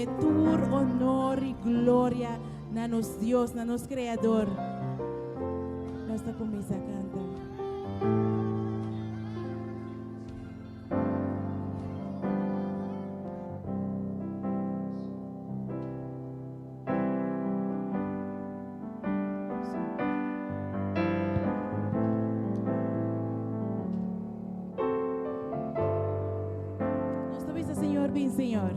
metur honor y gloria na nos Dios, na nos Creador. Nós está começando a cantar. Nós talvez, Senhor, bem, Senhor.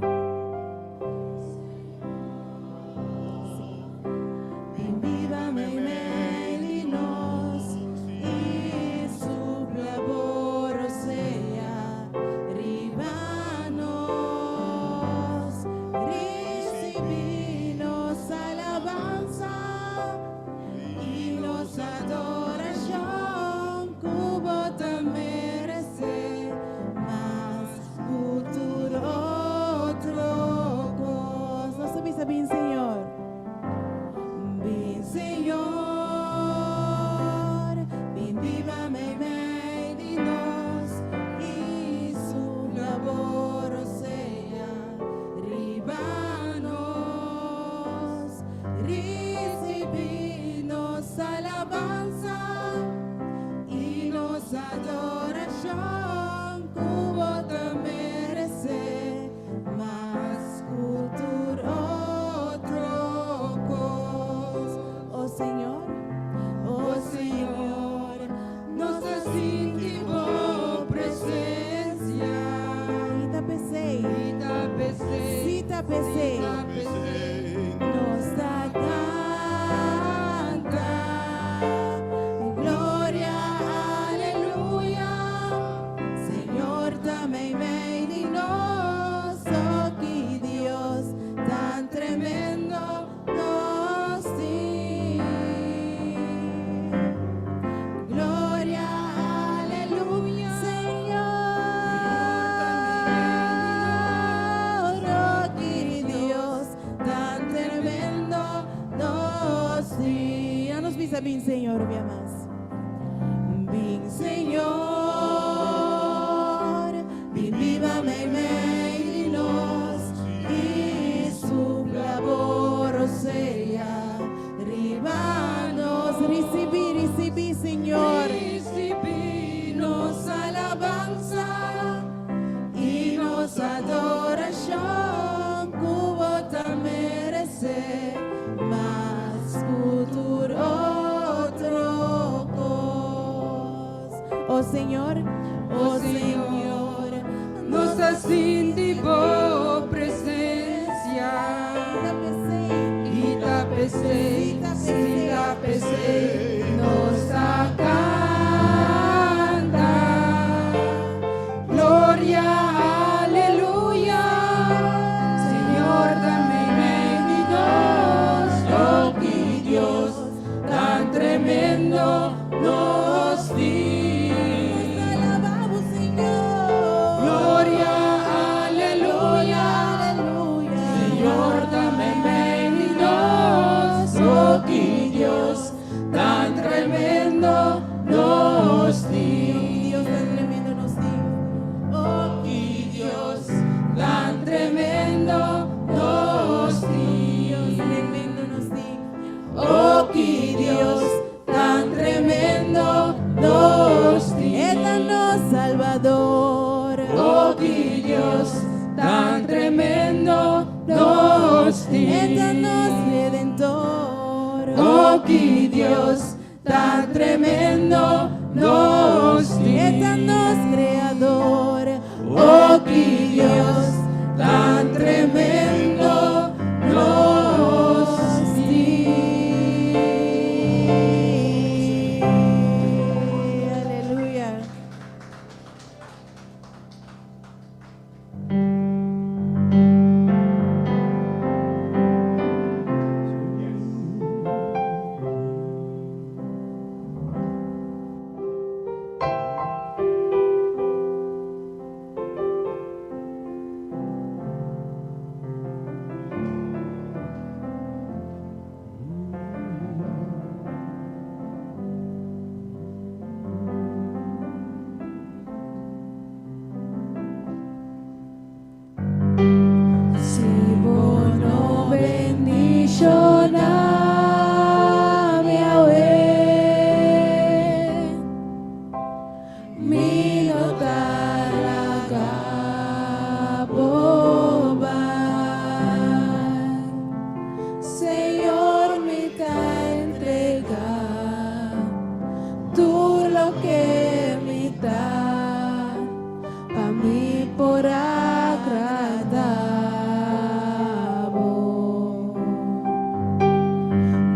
Bem, Senhor. Bem, Senhor. Bem, viva, mei de nós. E su laboro sea ribanos. Recibi nos alabanza e nos adoração. Cubo te merece mas cultura. Senhor, nossa síntima presença. Itapecei, nossa canta, glória, aleluia. Senhor, também vem de nós, oh que Deus tão tremendo. Bem, Senhor, minha mais. Bem, Senhor, bem viva, mei de nós. E su laboro sea ribanos. Recibi, Senhor. Recibi nos alabanza e nos adoração. Cubo te merece mas futuro. Oh Senhor, nossa síntima presença. Itapecei, nossa canta, glória, aleluia. Senhor, também vem de nós, oh que Deus tão tremendo nos diz. Tan tremendo nos di. Dios tan tremendo nos di. Oh, que Dios tan tremendo nos di. Dios tremendo nos di. Oh, que Dios tan tremendo nos di. Eterno Salvador. Oh, que Dios tan tremendo nos di. Eterno Redentor. Oh, que Dios tan tremendo nos di. Eterno Creador. Oh, que Dios tan tremendo nos di. Aleluya. nam Yahweh, mi no talaga boban. Señor, mi te entrega tú lo que me das, a mí por agradable.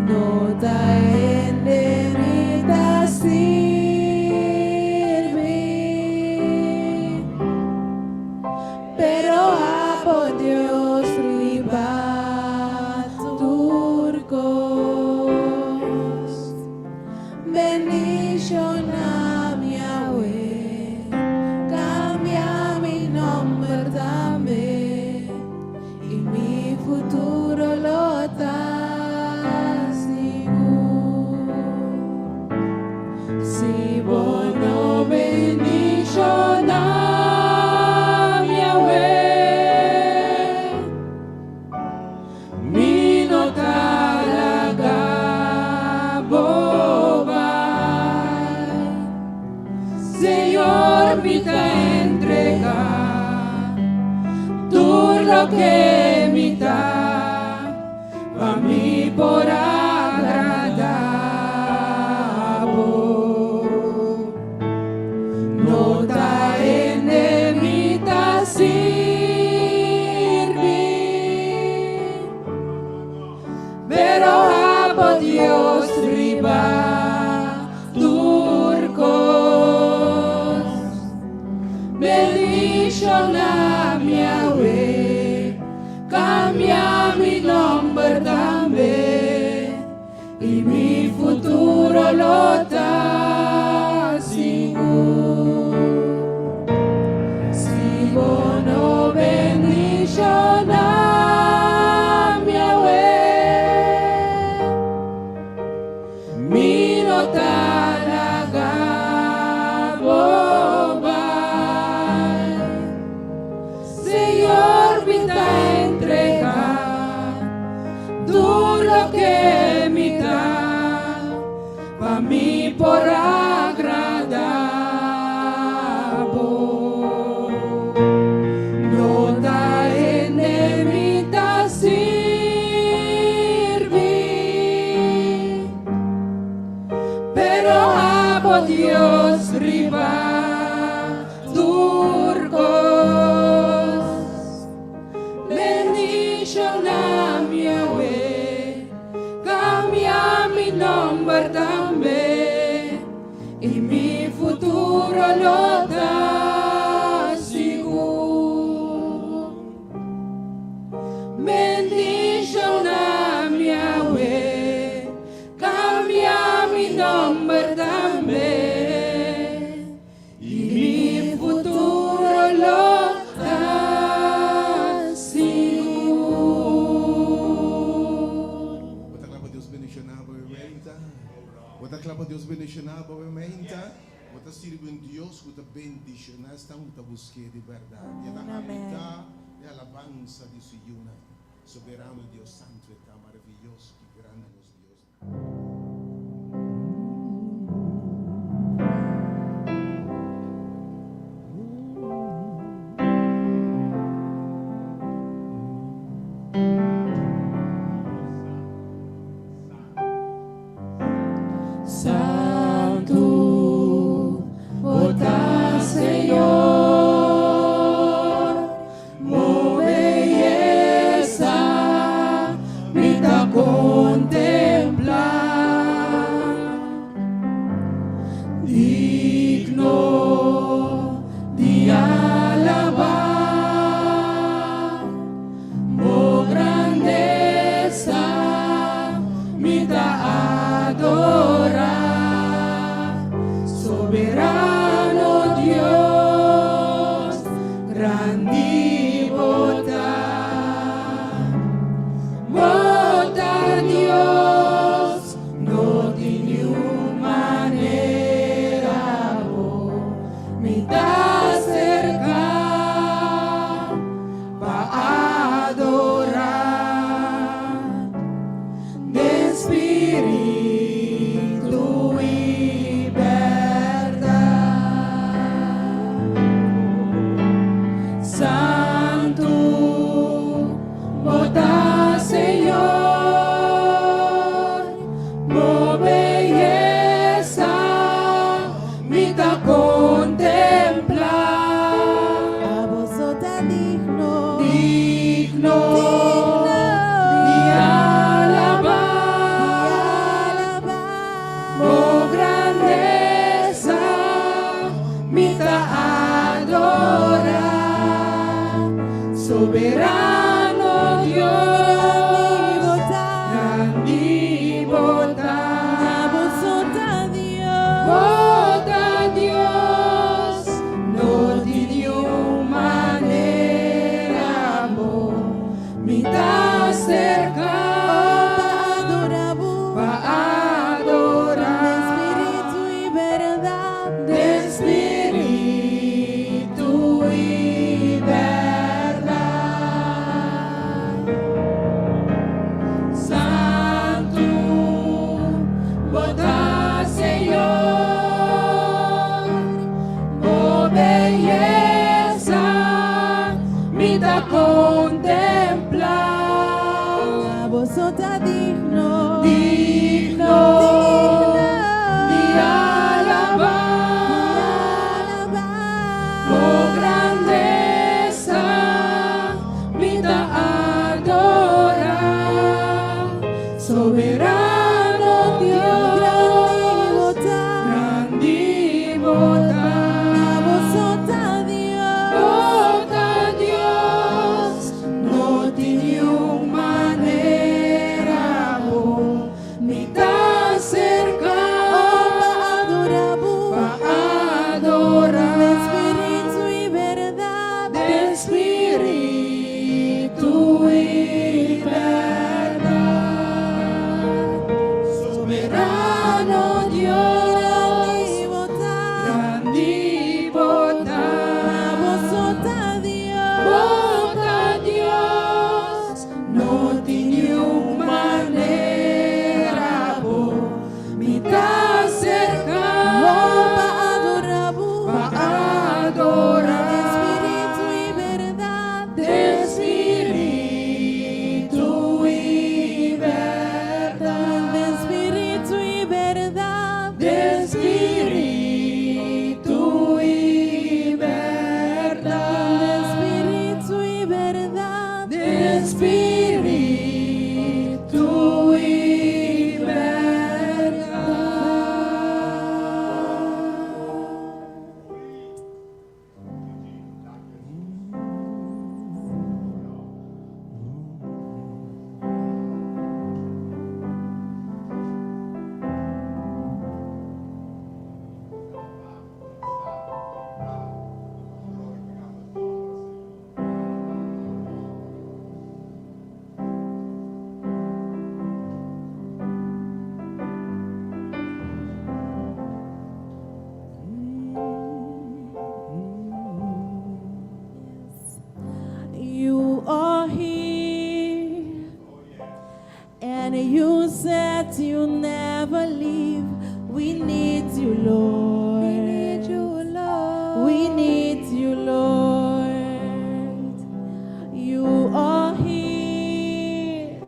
No te enderita sirve, pero a por Dios riba turcos. Bendición a mi Yahweh, cambia mi nombre también y mi futuro lo está seguro. Si bueno bendición a mi Yahweh, mi no talaga boban. Señor, mi te entrega tú lo que me da, a mí por agradable. No te enemitas sirve, pero a por Dios riba turcos. Bendición a mi Yahweh, cambia mi nombre también y mi futuro lo está seguro. Si bueno bendición a mi Yahweh, mi no talaga boban. Señor, mi te entrega tú lo que me da, a mí por agradable. No te enemitas sirve, pero a por Dios riba turcos. Bendición a mi Yahweh, cambia mi nombre también y mi futuro lo da seguro. Bendición a mi Yahweh, cambia mi nombre también y mi futuro lo da seguro. What a clap of Deus bendicionado, obviamente. What a clap of Deus bendicionado, obviamente. What a sirve un Dios que te bendicionar, estamos a buscar de verdade. E a realidade é a alabança de Siona. Soberano Deus Santo, está maravilhoso, que grande é nosso Deus. Santo, bota Senhor, belleza, me da contemplar, digno de alabar, oh grandeza, me da adorar, soberano Dios, grande bota, bota Dios. digno, digno di alabar. Oh grandeza, mi da adorar, soberano Dios, grandi botar, vosota Dios, bota Dios, no tiene manera, mi da cerca, adorabu, pa adorar. de espíritu y verdad, De espíritu y verdad, soberano Dios, grandi botar, vosota Dios, bota Dios, no tiene manera, mi da cerca, adorabu, pa de adorar. espíritu y verdad, De espíritu y verdad, de espíritu y verdad, de espíritu y verdad, de espíritu y verdad, de espíritu y you are here, and you said you never leave. We need you, Lord. We need you, Lord. We need you, Lord. You are here.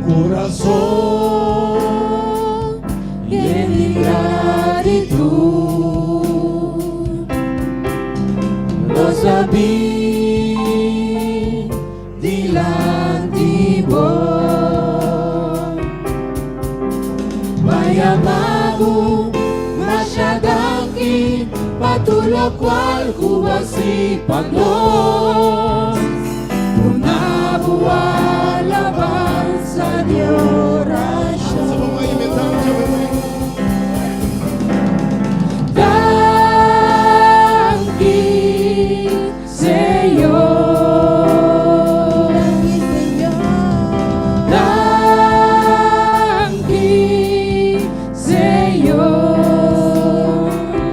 corazón lleno de gratitud. Lo sabí dilante vos. Vaya mago, masyadangki, patuloy kwal kubasi panos. Una buwan alabanza de oración. Danki, Señor. Danki, Señor.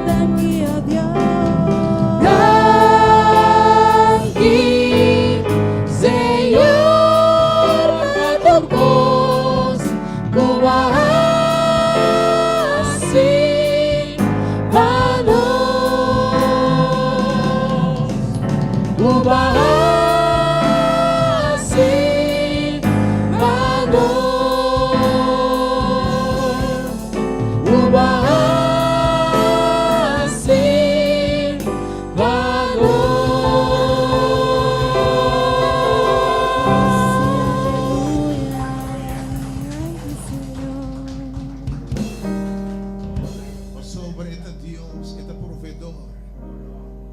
Danke, oh Dios. Danki, Señor, matugos, kumahasi, panos, kumahasi, panos, kumahasi, Sobre este Dios, este proveedor,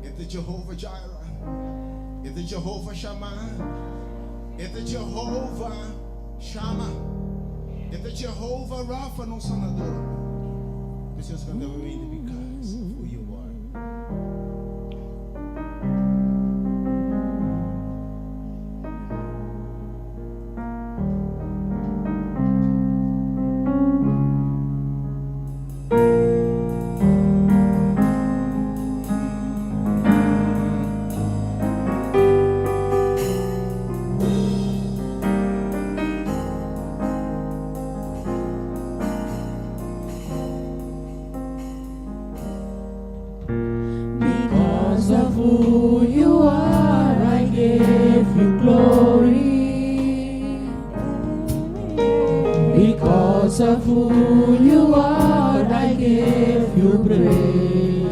este Jehovah Jireh, este Jehovah Shammah, este Jehovah Shammah, este Jehovah Rapha, nosso sanador. Precisamos cantar ele because of who you are. because of who you are, I give you glory. Because of who you are, I give you praise.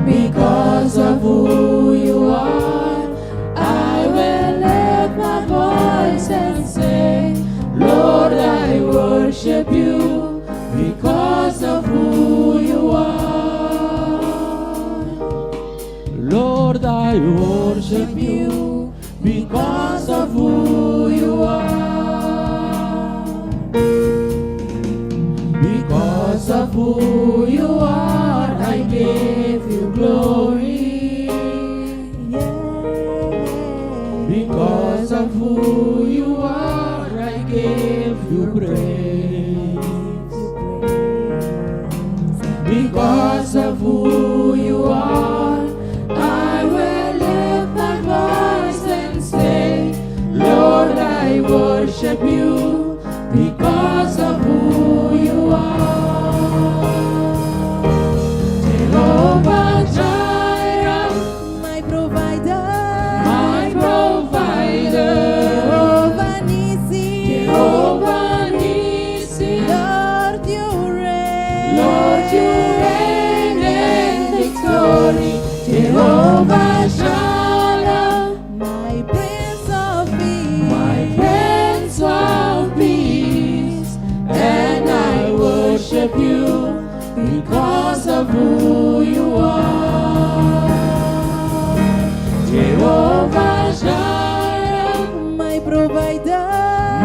Because of who you are, I will lift my voice and say, Lord, I worship you because of who you are. Lord, I worship you because of who you are. Because of who you are, I give you glory. Because of who you are, I give you praise. Because of who you are, I will lift my voice and say, Lord, I worship you because of who you are. Jehovah Jireh, My provider. my provider. Jehovah Nissi. Jehovah Nissi, Lord, you reign. Lord, you reign in victory. Jehovah Shalom, My Prince of Peace. my Prince of Peace, and I worship you because of who you are. Jehovah Jireh, My provider.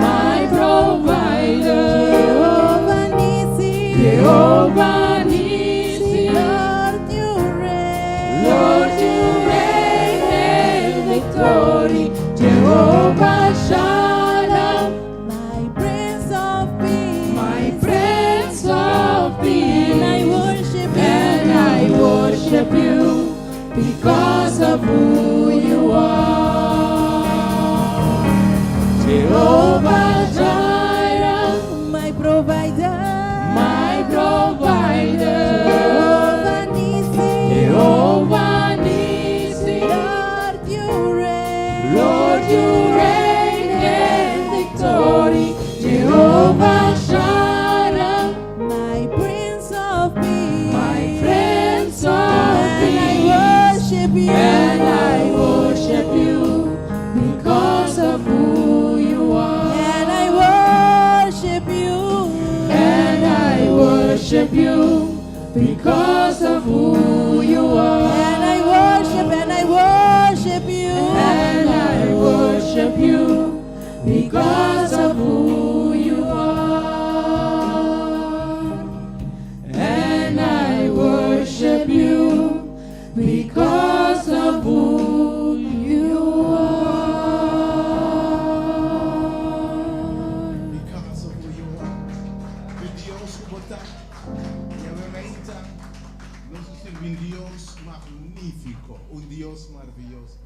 my provider. Jehovah Nissi. Jehovah Nissi, Lord, you reign. Lord, you reign in victory. Jehovah Shalom, My Prince of Peace. my Prince of Peace, And I worship you. and I worship you because of who you are. Jehovah Jireh, you because of who you are. And I worship you. And I worship you because of who you are. And I worship you because of who you are. Because of who you are. De Dios como tal. Y obviamente nos sirve un Dios magnífico, un Dios maravilloso.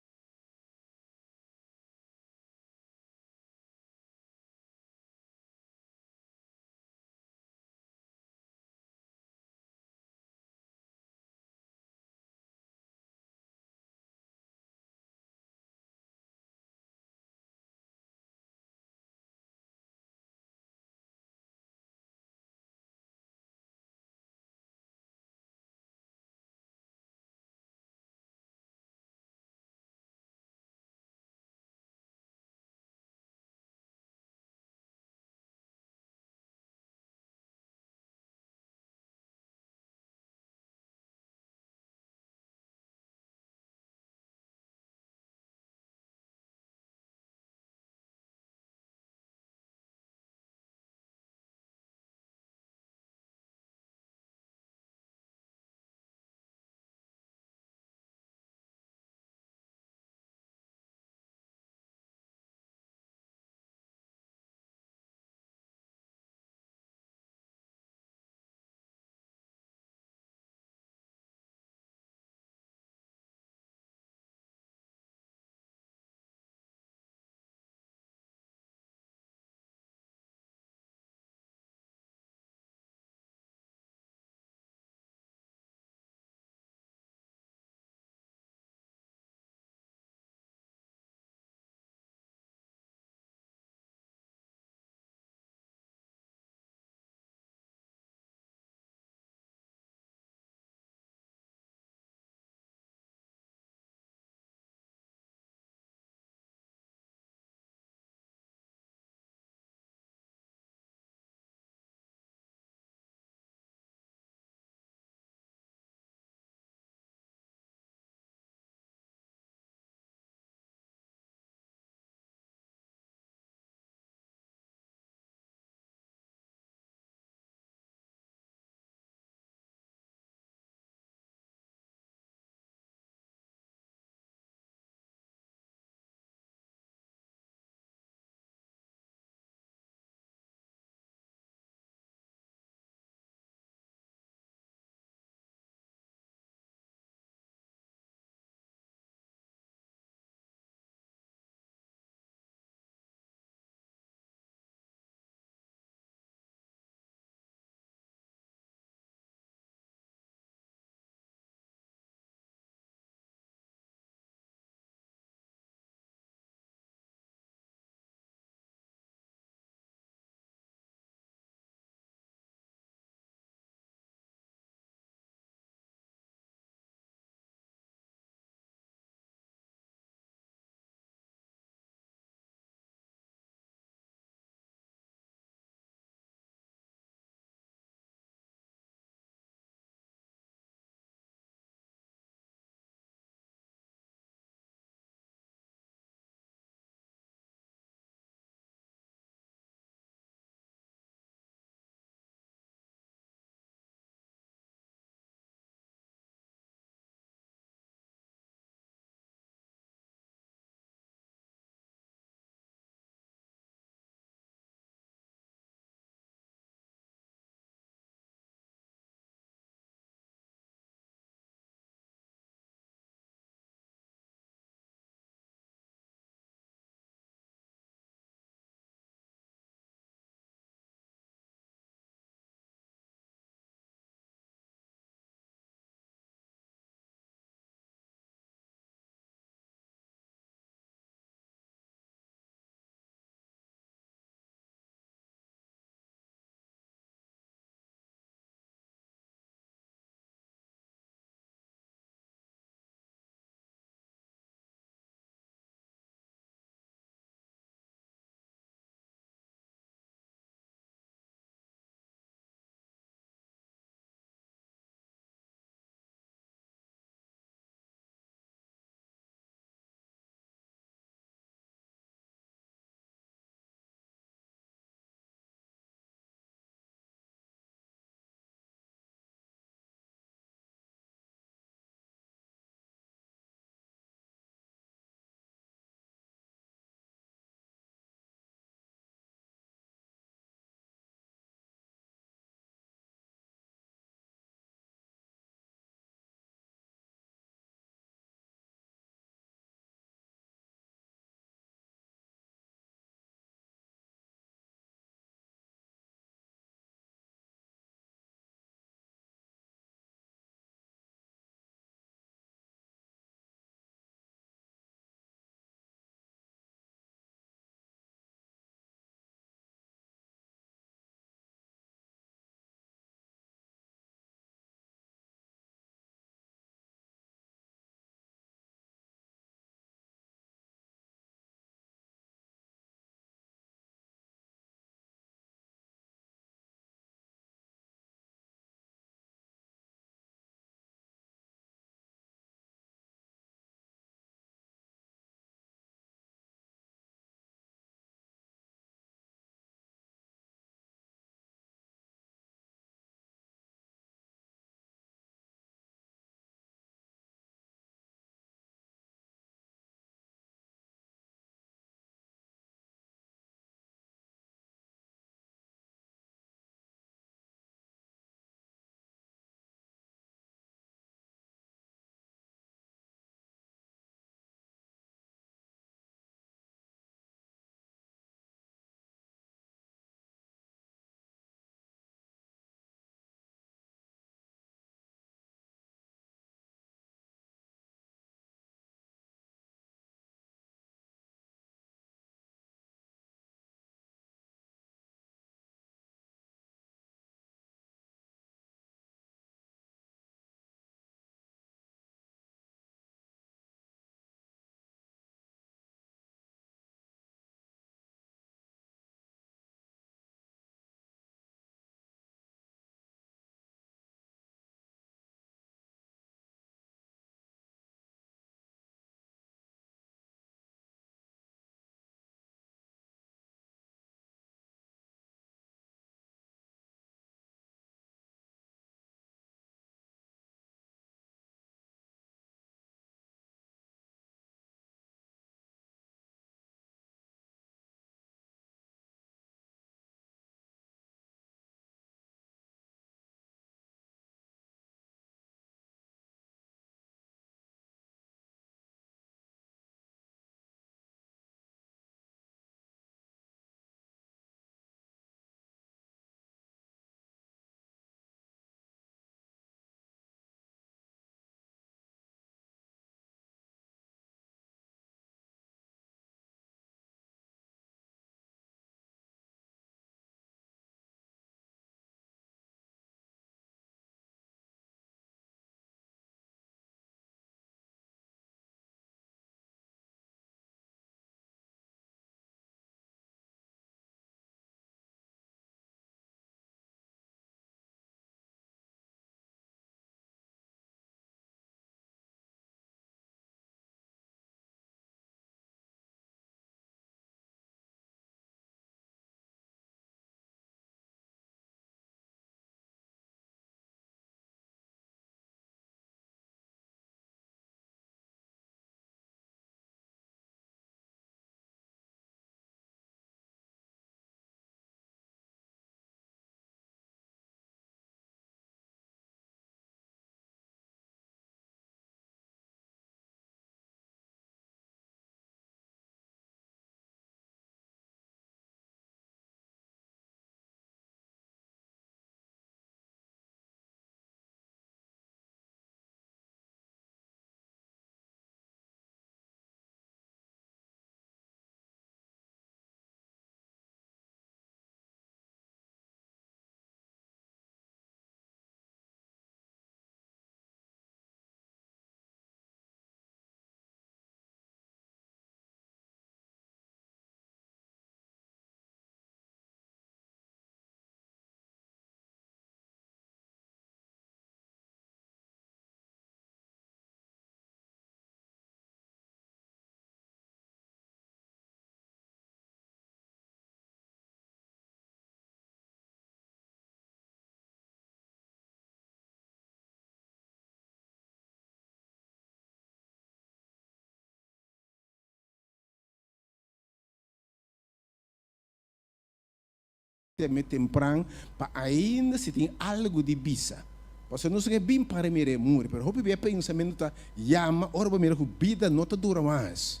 me temprano, para ainda se tem algo de bisa. Porque não sei bem para mim remur, mas hope bem pensamento tá yama, ora bem que vida não tá dura mais.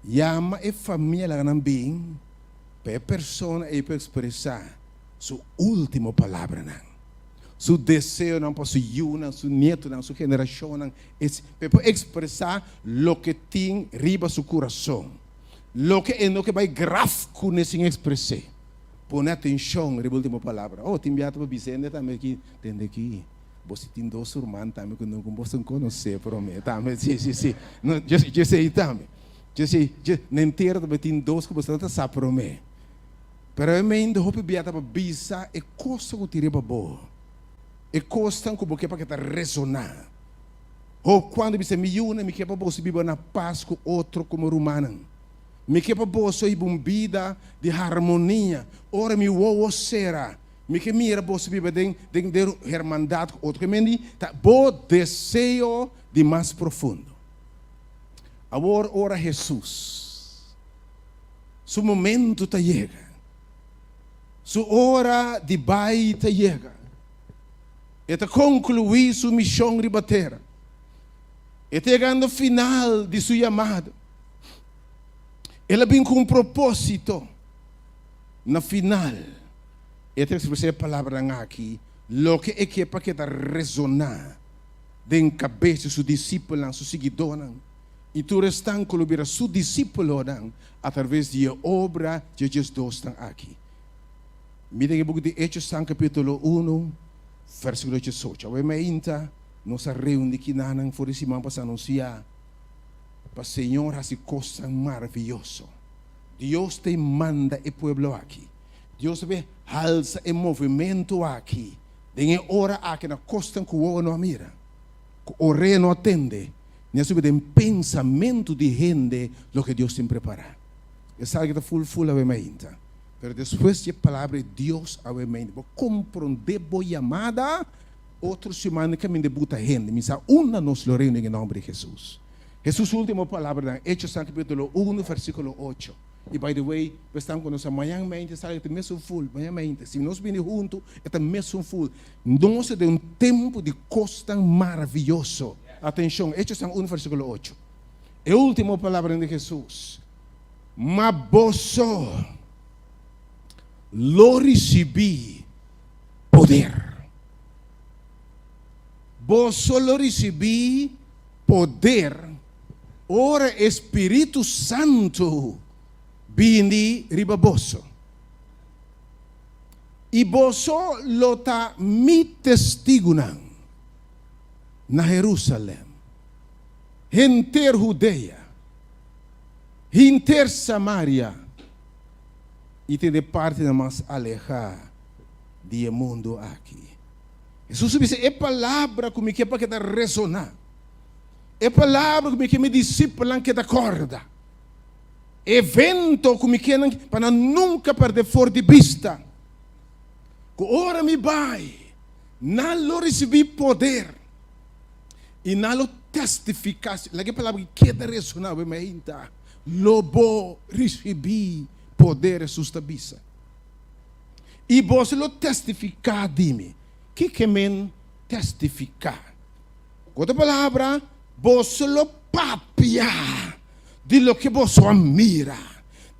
Yama é família lá não bem, para pessoa é para expressar sua última palavra não. Su desejo não para su yuna, su neto não, su geração não, para expressar lo que tem riba su coração. Lo que é no que vai gráfico nesse expressar. Põe atenção na última palavra. Oh, tem enviado para Vicente também aqui, tem aqui. Você tem dois irmãos também que não você conhece, prometo. Também, sim. Eu sei também. Eu sei, não inteiro também tem dois que você não sabe prometo. Pero eu me ainda hope biata para bisa é coisa que tira para boa. É coisa que porque para que ressonar. Ou quando você me une, me quer para você viver na paz com outro como romano. Me quer para você ir uma vida de harmonia. Ora me o será. Me quer mira você viver de hermandade com outro. Que me tá bom desejo de mais profundo. Agora ora Jesus. Su momento está chega. Su hora de bai está chega. Eta concluir sua missão de batera. Eta chegando ao final de sua chamada. Ela vem com propósito. Na final, eta expressar a palavra aqui, lo que é que é para que ressonar de cabeça su discípulo, su seguidor, e tu restan colubir su discípulo através de obra de Jesus estão aqui. Mira que o book de Hechos, capítulo 1, versículo 18. Obviamente, nós reunimos aqui na for esse semana para anunciar para o Senhor essa coisa maravilhosa. Deus te manda o povo aqui. Deus vê alça e movimento aqui. Tem hora aqui na costa que o não mira. O rei não atende. Nesse tem pensamento de gente o que Deus tem preparado. É algo que está full obviamente. Pero depois de palavra de Deus, obviamente, vou compreender boa chamada, outra semana que me debuta gente, me diz, uma nos lo reúne em nome de Jesus. Jesus, última palavra, Hechos capítulo 1, versículo 8. E, by the way, estamos com nós amanhã, sabe, é mesmo full, amanhã, se nós venimos juntos, é mesmo full. Nós é um tempo de costa maravilhoso. Atenção, Hechos 1, versículo 8. É a última palavra de Jesus. Maboso. Lo recebi poder. Vos solo recebi poder. Ora Espírito Santo vini ribaboso. E vos lo ta mi testigunam na Jerusalém, inter Judeia, inter Samaria, e tem de parte mais alejada do mundo aqui. Jesus disse, é palavra que me quer para que te ressonar. É palavra que me discípulo que te acorda. Evento que me quer para nunca perder fora de vista. Que ora me vai, não recebi poder e não testificar. A palavra que quer ressonar, lobo recebi poder é sustabiça. E você lo testificar de mim. Que men testificar? Outra palavra, você lo papia de lo que você admira,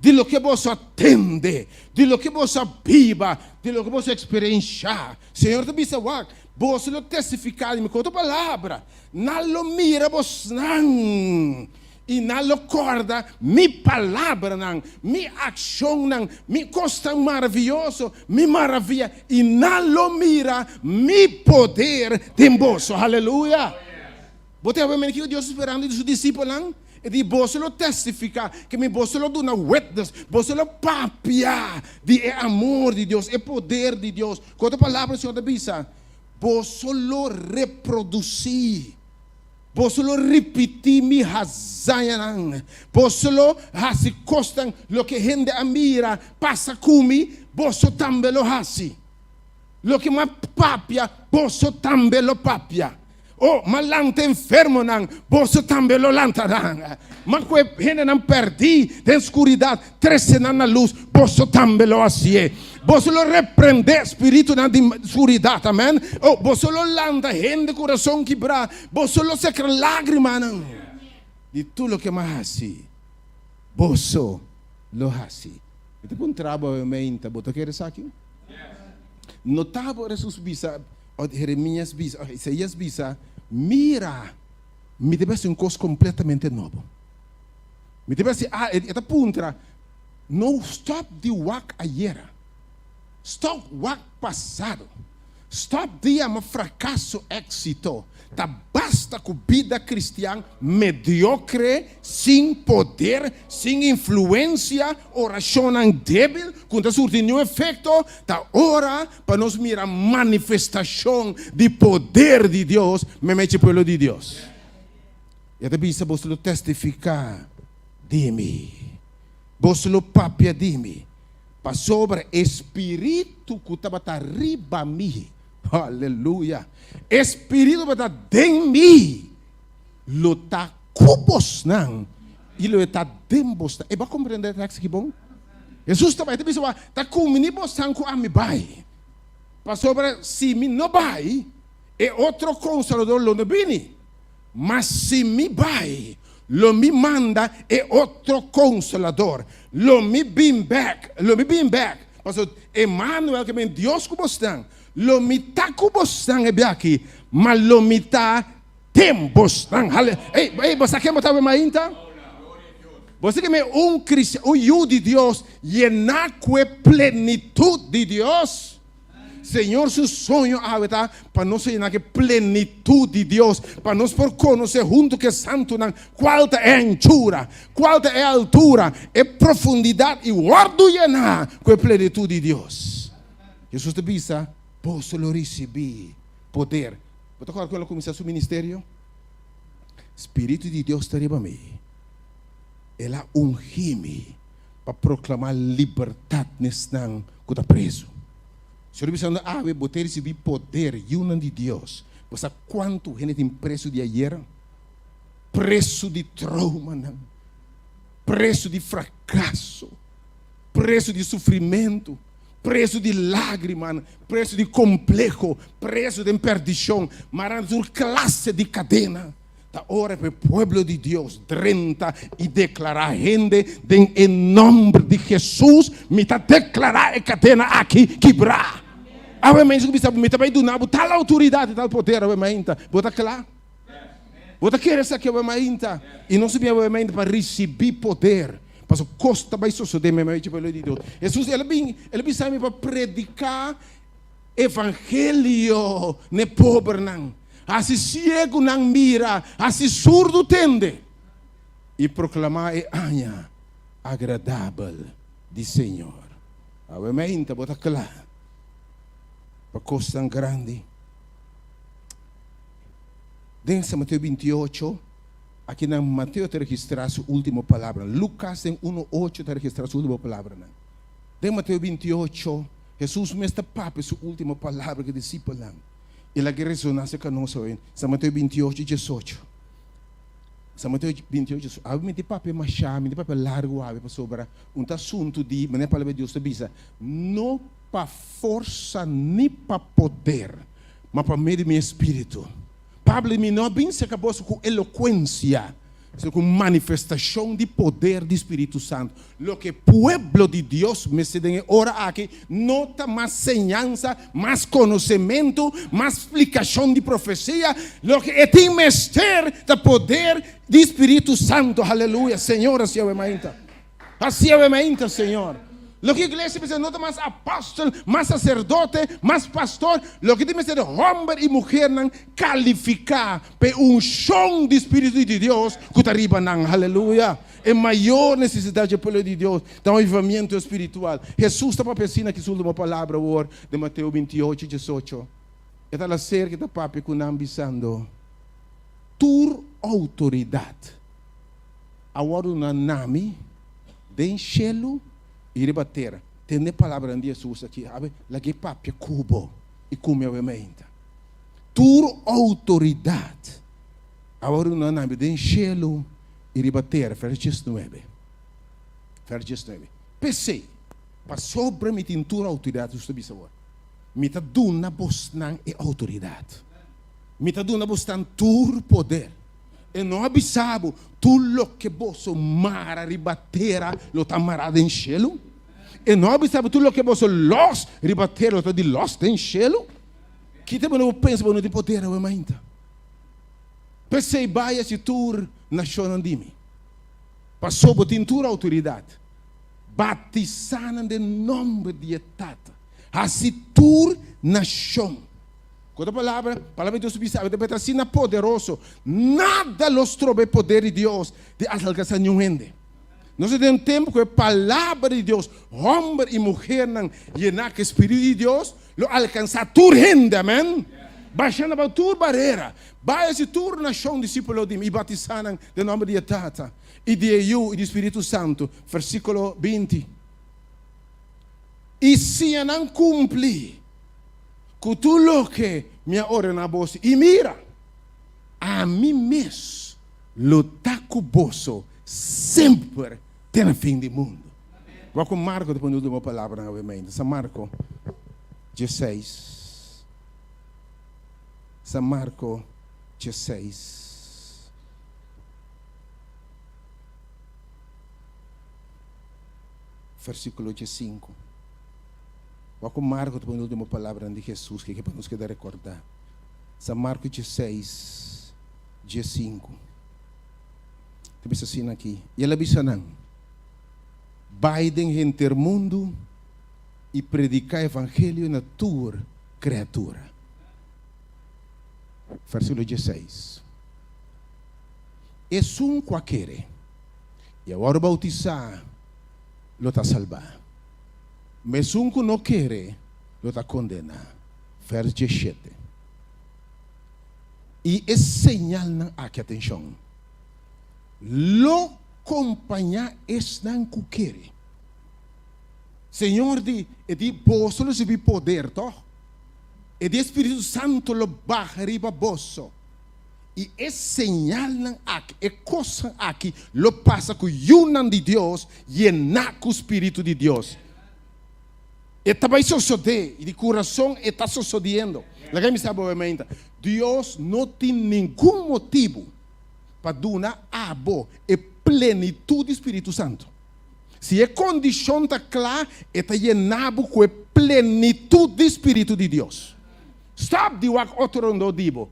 de lo que você atende, de lo que você viva, de lo que você experiencia. Senhor, te bisa wak, você lo testificar de mim. Outra palavra, não lo mira você não. E não acorda, mi palavra, não, mi ação, não, mi costa maravilhoso, mi maravilha, e não mira, mi poder de bolso, aleluia. Você vai que Deus esperando de seus discípulos, não? E de você lo testificar, que me você lo dá witness, você lo papia de amor de Deus, é poder de Deus. Com outra palavra, Senhor da Bisa, você lo reproduzir. Você lo repetir mi hazayanan. Você lo hasi costan lo que gente amira passa comi, você também lo hasi. Lo que ma papia, você também lo papia. Oh, mas lanta enfermo não, você também lo lantará. Mas que gente não perdi da escuridão, trece na luz, você também lo assim. Você lo repreende espírito na escuridão, amém? Oh, você lo lanta, gente coração quebrado, você lo seca lágrima não. E tudo o que mais assim, você lo assim. Itu pun trabalho meinta, botou querer aqui? Notável Jesus bisa, Jeremias bisa, Isaías bisa, mira, me deve ser coisa completamente novo. Me deve ser, esta puntra, não stop de wak ayer, stop wak passado, stop dia um fracasso éxito. Tá basta com vida cristã mediocre, sem poder, sem influência, oração débil, quando surge nenhum efeito, tá hora para nós mirar a manifestação de poder de Deus, me mete pelo de Deus. E até bisa você testificar de mim, você lo papia de mim, para sobre espírito que estava riba mim. Aleluia. Espírito está dentro de mim. Lo está cubos não. E lo está dentro. E vai compreender isso que bom? Jesus está vai dizer, está comigo sanco a me vai. Para sobre se me não vai, é outro consolador lo não vem. Mas se me vai, lo me manda é outro consolador. Lo me bring back. Pastor Emmanuel que vem Deus como estão. Lo mita kubostang ebiaki, mas lo mita tembostang. Ei, você quer botar mainta? Você quer cristiano, o de Deus, llenar com plenitude de Deus? Senhor, seu sonho é para nós llenar com plenitude de Deus, para nós por conhecer junto que santo não, qual é a anchura, qual é a altura, é profundidade e guardo llenar com plenitude de Deus. Jesus te bisa. Posso receber poder. Você agora quando começar seu ministério? Espírito de Deus está riba mim. Ela ungiu-me para proclamar liberdade nesse não que está preso. Se eu pensando, eu vou receber poder, união de Deus. Você sabe quanto gente tem preso de ayer? Preso de trauma, não? Preso de fracasso, preso de sofrimento. Preso de lágrimas, preso de complexo, preso de perdição, mas uma classe de cadena. Da hora para o povo de Deus, 30 e declarar a gente, em nome de Jesus, me está declarar a cadena aqui quebrar. Obviamente, você me está do nabo, tal autoridade, tal poder, obviamente, bota claro. Bota querer essa aqui, obviamente, e não se vê, obviamente, para receber poder. Mas costa vai suceder mesmo pelo de Deus. Jesus ele sabe para predicar evangelho ne pobre não. Assim cego não mira, assim surdo tende. E proclamar é anha agradável de Senhor. Amém, bota claro. Para costa grande. Dentro Mateus 28. Aqui na Mateus está registrado a sua última palavra. Lucas em 1:8 está registrado a sua última palavra. Em Mateus 28, Jesus me está para a sua última palavra que discípulo. E a ressonância conosco em Mateus 28, 18. Mateus 28, 18. A mim de papel machado, me de papel largo, para sobre assunto de, mas a palavra de Deus te diz, não para força nem para poder, mas para meio do meu espírito. Pablo me não bem se acabou com eloquência, com manifestação de poder do Espírito Santo. Lo que o pueblo de Deus me se den ora aqui, nota mais semelhança, mais conhecimento, mais explicação de profecia, lo que é tem mestre do poder do Espírito Santo. Aleluia, Senhor, assim é o assim é o Senhor. Lo que a igreja precisa não é mais apóstolo, mais sacerdote, mais pastor. Lo que tem que ser homem e mulher não qualificar para chão do Espírito de Deus que está arriba não. Aleluia. É maior necessidade do povo de Deus, do avivamento espiritual. Jesus está para pensar que a última palavra de Mateus 28, 18. É a ser que está para com ambizando. Tua autoridade. Agora na nome de cielo e rebater, tem palavra de Jesus aqui, lá que papia cubo e come obviamente. tua autoridade. Agora não há de cielo e ribater, verso 9. Verso 9. Pensei, para sobre me tem tua autoridade, estou dizendo. Me está dando bastante autoridade. Me está dando bastante tua poder. E não avisavo, tu lo que você mara ribatera, lo está marado em cielo. E não avisavo, tu lo que você los ribatera, lo está de los em cielo. Que te não pensa no de poder, eu ainda. Pensei, vai se tu nação de mim. Passou por tua autoridade. Batizando em nome de Tata. Assim tu nação. Quando a palavra de Deus sabe, de assim na poderoso, nada los trobe poder de Deus de alcançar nenhum gente. Nós temos tempo que a palavra de Deus, homem e mulher, não llenar que o Espírito de Deus, lo alcançar tu gente, amém? Baixando para tua barreira, vai se tua nação discípulo de mim, e batizando em nome de Tata, e de eu e do Espírito Santo, versículo 20. E se não cumprir, que tu lo que me ordena vos, e mira, a mim mesmo, lo taco bosso, sempre até no fim do mundo. Vou com Marco, depois da última palavra, novamente. São Marco 16. São Marco 16. Versículo 5. Vou com Marco, depois da última palavra de Jesus, que é para nos quedar recordar. São Marco 16, 5. Tem assim aqui. E ela disse não. Vaidem entre o mundo e predicar o evangelho na tua criatura. Versículo 16. É um qualquer. E agora bautizar, lo está salvar. Mas um que não quer, lo está condenar. Verso 17. E é señal não aqui, atenção. Lo acompanhar esse não que quer. Senhor, de bolso lo se poder, toh? E de Espírito Santo lo barra riba bolso. E é señal não aqui, é coisa aqui, lo passa com o unam de Deus e com o Espírito de Deus. E também sucede, e de coração está sucedendo. Alguém me sabe, obviamente, Deus não tem nenhum motivo para dar a boa e plenitude do Espírito Santo. Se a condição está clara, está llenado com a plenitude do Espírito de Deus. Stop de outro não digo.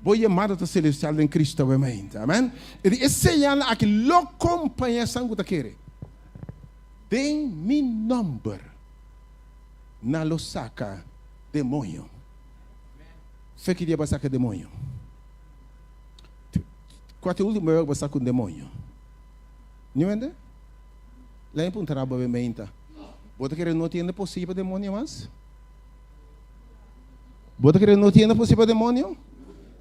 Vou chamar a celestial em Cristo, obviamente. Amém? E esse ano aqui, lo acompanha sangue da querer. Tem meu nome. Na lo saca demônio. Você queria passar com demônio? Qual é o último vez que você com demônio? Não entende? Lá em Punta Raba, obviamente. Você quer não ter possível demônio mais? Você quer não ter possível demônio?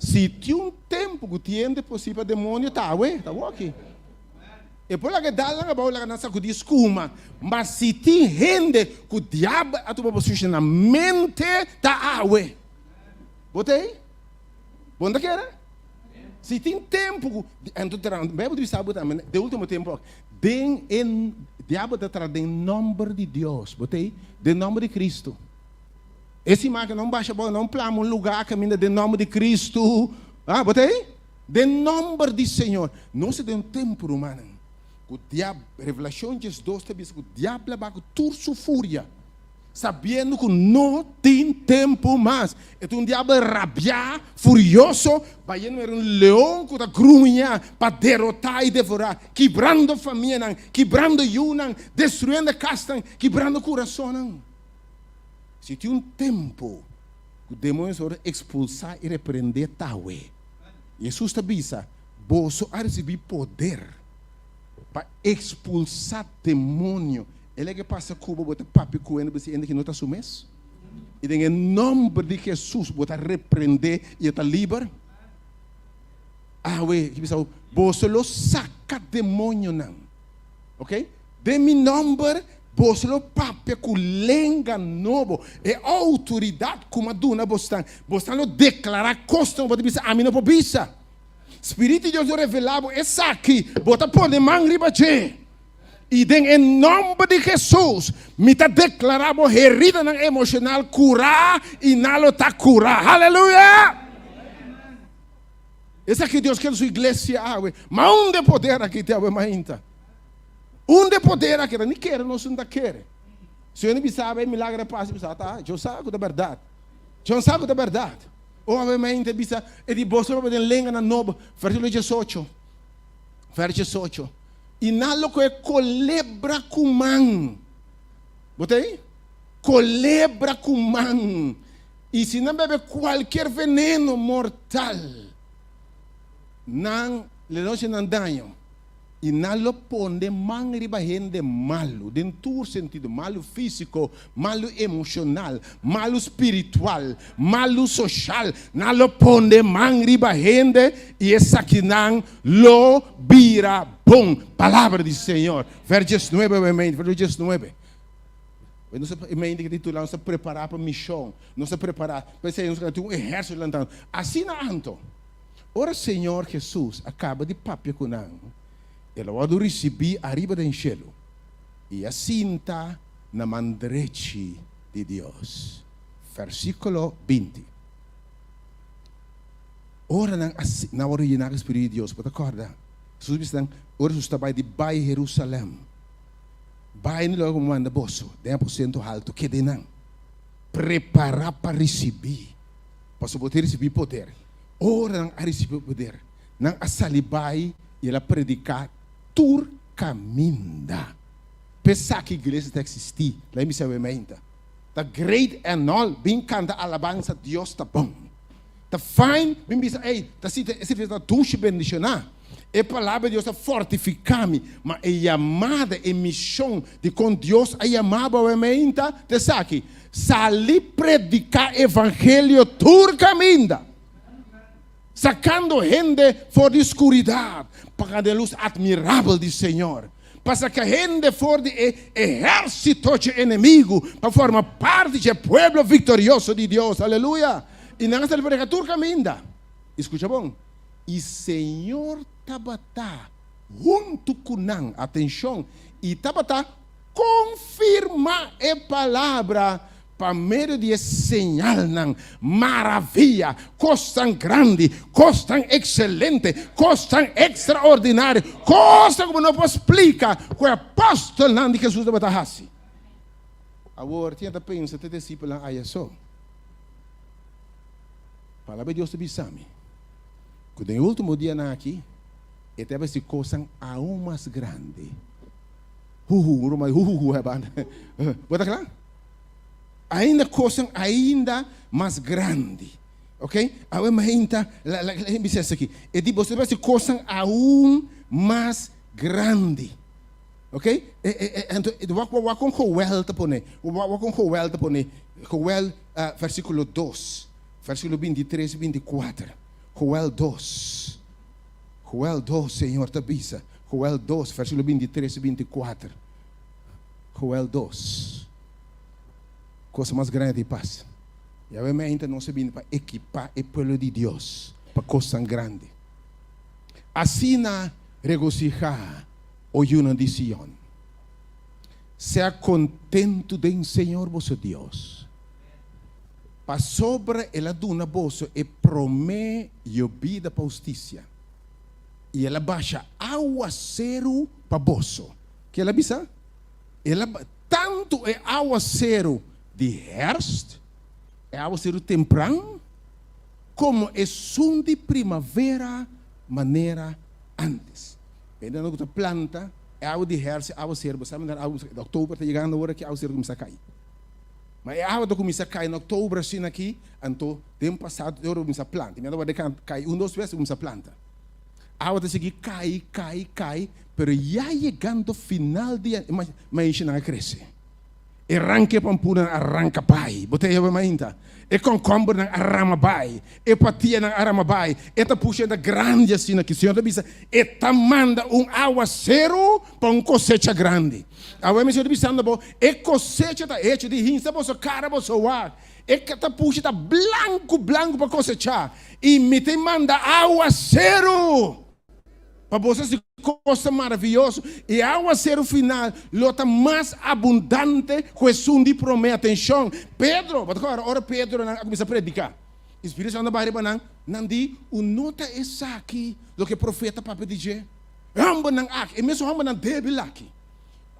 Se tem tempo que tem possível demônio, tá aqui. E por lá que dá lá que nessa que desculpa, mas se tem gente que o diabo a tua posicionamento tá awe. Botei? Bom da queira? Se tem tempo, então bem do sábado também, de último tempo, den em diabo tá trazendo nome de Deus, botei? De nome de Cristo. Esse marca não baixa bom, não plama um lugar caminha de nome de Cristo. Ah, botei? De nome de Senhor. Não se tem tempo humano. O diabo, Revelação 2, diz que o diabo vai com toda sua fúria, sabendo que não tem tempo mais. Então o diabo rabiar, furioso, vai ir um leão que está grunha para derrotar e devorar, quebrando a família, quebrando o destruindo a casa, quebrando o coração. Se tem um tempo que o demônio vai expulsar e repreender, Jesus está dizendo, você vai receber poder para expulsar demônio. Ele é que passa Cuba, bota papi coendo, você ainda que não está sumes. E em nome de Jesus, bota repreender e está livre. Que pessoal, você lo saca demônio não. Ok? De meu nome, Boslo papia ku lenga novo. E autoridade kuma duna bostan. Bostan lo declarar costa no bisa amino po bisa. Espírito de Deus revelado essa aqui. Bota pôr de mangriba che. E em nome de Jesus, me está declarando herida na emocional curar e não está curar. Aleluia! Essa aqui Deus quer sua igreja, mas onde poder aqui tem a mainta? Onde poder aqui? Nem quer, não se quer. Se eu não sabe, milagre passa, tá? Eu sabe da verdade. Eu sabe da verdade. Ou a mainta bisa, e de bolsa para poder lenga na novo, versículo 18. Versículo 18. E nalo que é colebra kumang. Botei? Colebra kumang. E se não bebe qualquer veneno mortal, não lhe não danho. E nalo ponde mangriba gente malo, dentro sentido, malo físico, malo emocional, malo espiritual, malo social, nalo ponde mangriba gente e essa que não lo vira bom. Palavra do Senhor. Versículo 9, versículo 9. Nós estamos se preparar para a missão, nós estamos preparar para ser um exército lantando. Assim não anto. Ora, Senhor Jesus acaba de papia com nós. Ele vai receber arriba do cielo. E assim está na mandreche de Deus. Versículo 20. Ora, na hora de o Espírito de Deus, pode acordar. Jesus disse, ora, você está de Bai Jerusalém. Bai não logo manda bolso, 10% alto, que de não. Preparar para receber. Para poder receber poder. Ora, não a receber poder. Não a salibai e ela predicar. Tur caminda. Pensar que a igreja está existir. Lá me sabe ainda. The great and all. Bem canta alabança. Deus está bom. The fine. Bem bisa. Ei. Tá se fez a ducha bendicionar. É palavra de Deus a fortificar-me. Mas é chamada, é missão de com Deus a chamada ainda. Te sabe. Sali predicar evangelho. Tur caminda. Sacando gente fora de escuridão, para a luz admirável do Senhor. Para sacar gente fora de exército de inimigo, para formar parte do povo vitorioso de Deus. Aleluia. E nessa pregatura caminha. Escuta bom. E Senhor tabata junto com nós. Atenção. E tabata confirma a palavra. Para meio de señal, maravilha, coisa grande, coisa excelente, coisa extraordinária, coisa como não posso explicar, que o apóstolo de Jesus da Batahasi. Agora, tinha que pensar, te discípulo aí só. Palavra de Deus te bisame. Quando no último dia aqui, e teve essa coisa aún mais grande. É banda. Bota claro? Ainda coisa ainda mais grande, ok? Agora imagina, me diz aqui, e de você vai ser coisa aún mais grande, ok? Então, vou com Joel te pone, Joel versículo 2, versículo 23 e 24, Joel 2, Senhor te avisa, Joel 2, versículo 23 e 24, Joel 2. Coisa mais grande passa. E a mente não se vindo para equipar o povo de Deus para coisa grande. Assim na regocijar o yuno de Sion. Seja contento em Senhor vosso Deus. Para sobre ela duna vosso e promete vida para justiça. E ela baixa aguacero para vosso. Que ela bisa? Ela tanto é aguacero de herfst, é aguacero temprano, como é som de primavera, maneira antes. Ainda não planta, é água de herfst, aguacero, sabe, de outubro está chegando a hora que aguacero começa a cair. Mas a água começa a cair em outubro, assim aqui, então, tempo passado, eu começo a plantar. Minha água cai, 2 vezes começa a plantar. A água está seguir, cai, mas já chegando ao final do dia, mas não cresce. E ranke pampuna arranca pai. Botei a mainta. E concombre na arama bai. E patia na arama bai. E ta puxa da grande assim que o Senhor te bisa. E ta manda aguaceiro para cosecha grande. Agora me senhor bisando bo. E cosecha ta hecha de rinsa bo so cara bo so wa. E que ta puxa ta blanco para cosechar. E me te manda aguaceiro. Para você se coisa maravilhoso e ao ser o final, lota mais abundante que o de promete. Atenção, Pedro, ora Pedro começa a predicar. O Espírito Santo vai rebanar, não di o nota essa aqui, do que o profeta para dizer. Hamba não aqui, e mesmo hamba não débil aqui.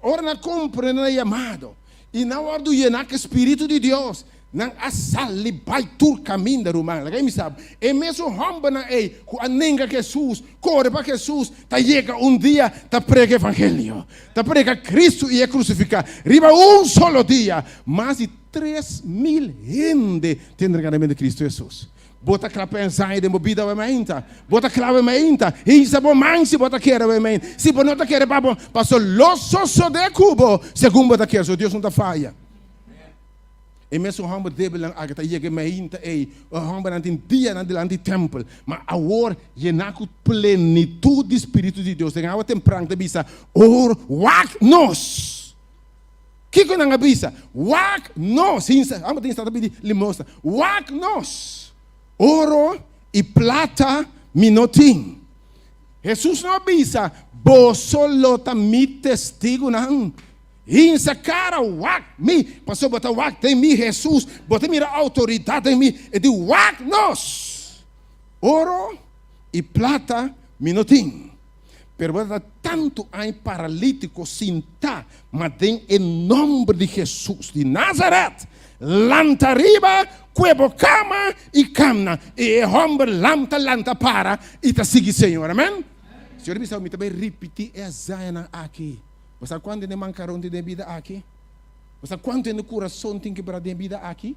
Ora na compra na chamado e na hora do llenar Espírito de Deus. Nang asali bay tur caminho da rumang, lagay mi sabe. E mesmo hamba na ku anenga Jesus, corre para Jesus, ta chega dia, ta prega evangelho, ta prega Cristo e é crucificado. Riba solo dia, mais de 3.000 gente tendrá ganamento de Cristo Jesus. Bota clapa pensar de movida vai mainta, bota clava mainta, e se bom mansi bota querer vai mainta. Se bom não ta querer babo, passou losso so de cubo, segundo bota querer, so Deus não ta falha. E mesmo o homem deve lang agata yege mainta o homem não tem dia não delante do templo, mas agora llenar com plenitude do Espírito de Deus. Tem água temprana de bisa, wak nos. Que que não bisa? Wak nos. Insa, amo tem estado pedi limosna. Wak nos. Ouro e plata minotim. Jesus não bisa, bosolota mi testigo não. Insa cara wak mi, passou botar wak tem mi Jesus, botar mira autoridade em mim, e de wak nos, ouro e plata minotim. Pero botar tanto em paralítico sinta, mas tem em nome de Jesus de Nazaret, lanta riba, cuebo cama e camna, e homem lanta para e ta sigue Senhor, amém? Senhor, me também repetir essa aqui. Você sabe quanto de mancaron de vida aqui? Você sabe quanto de coração tem que para de vida aqui?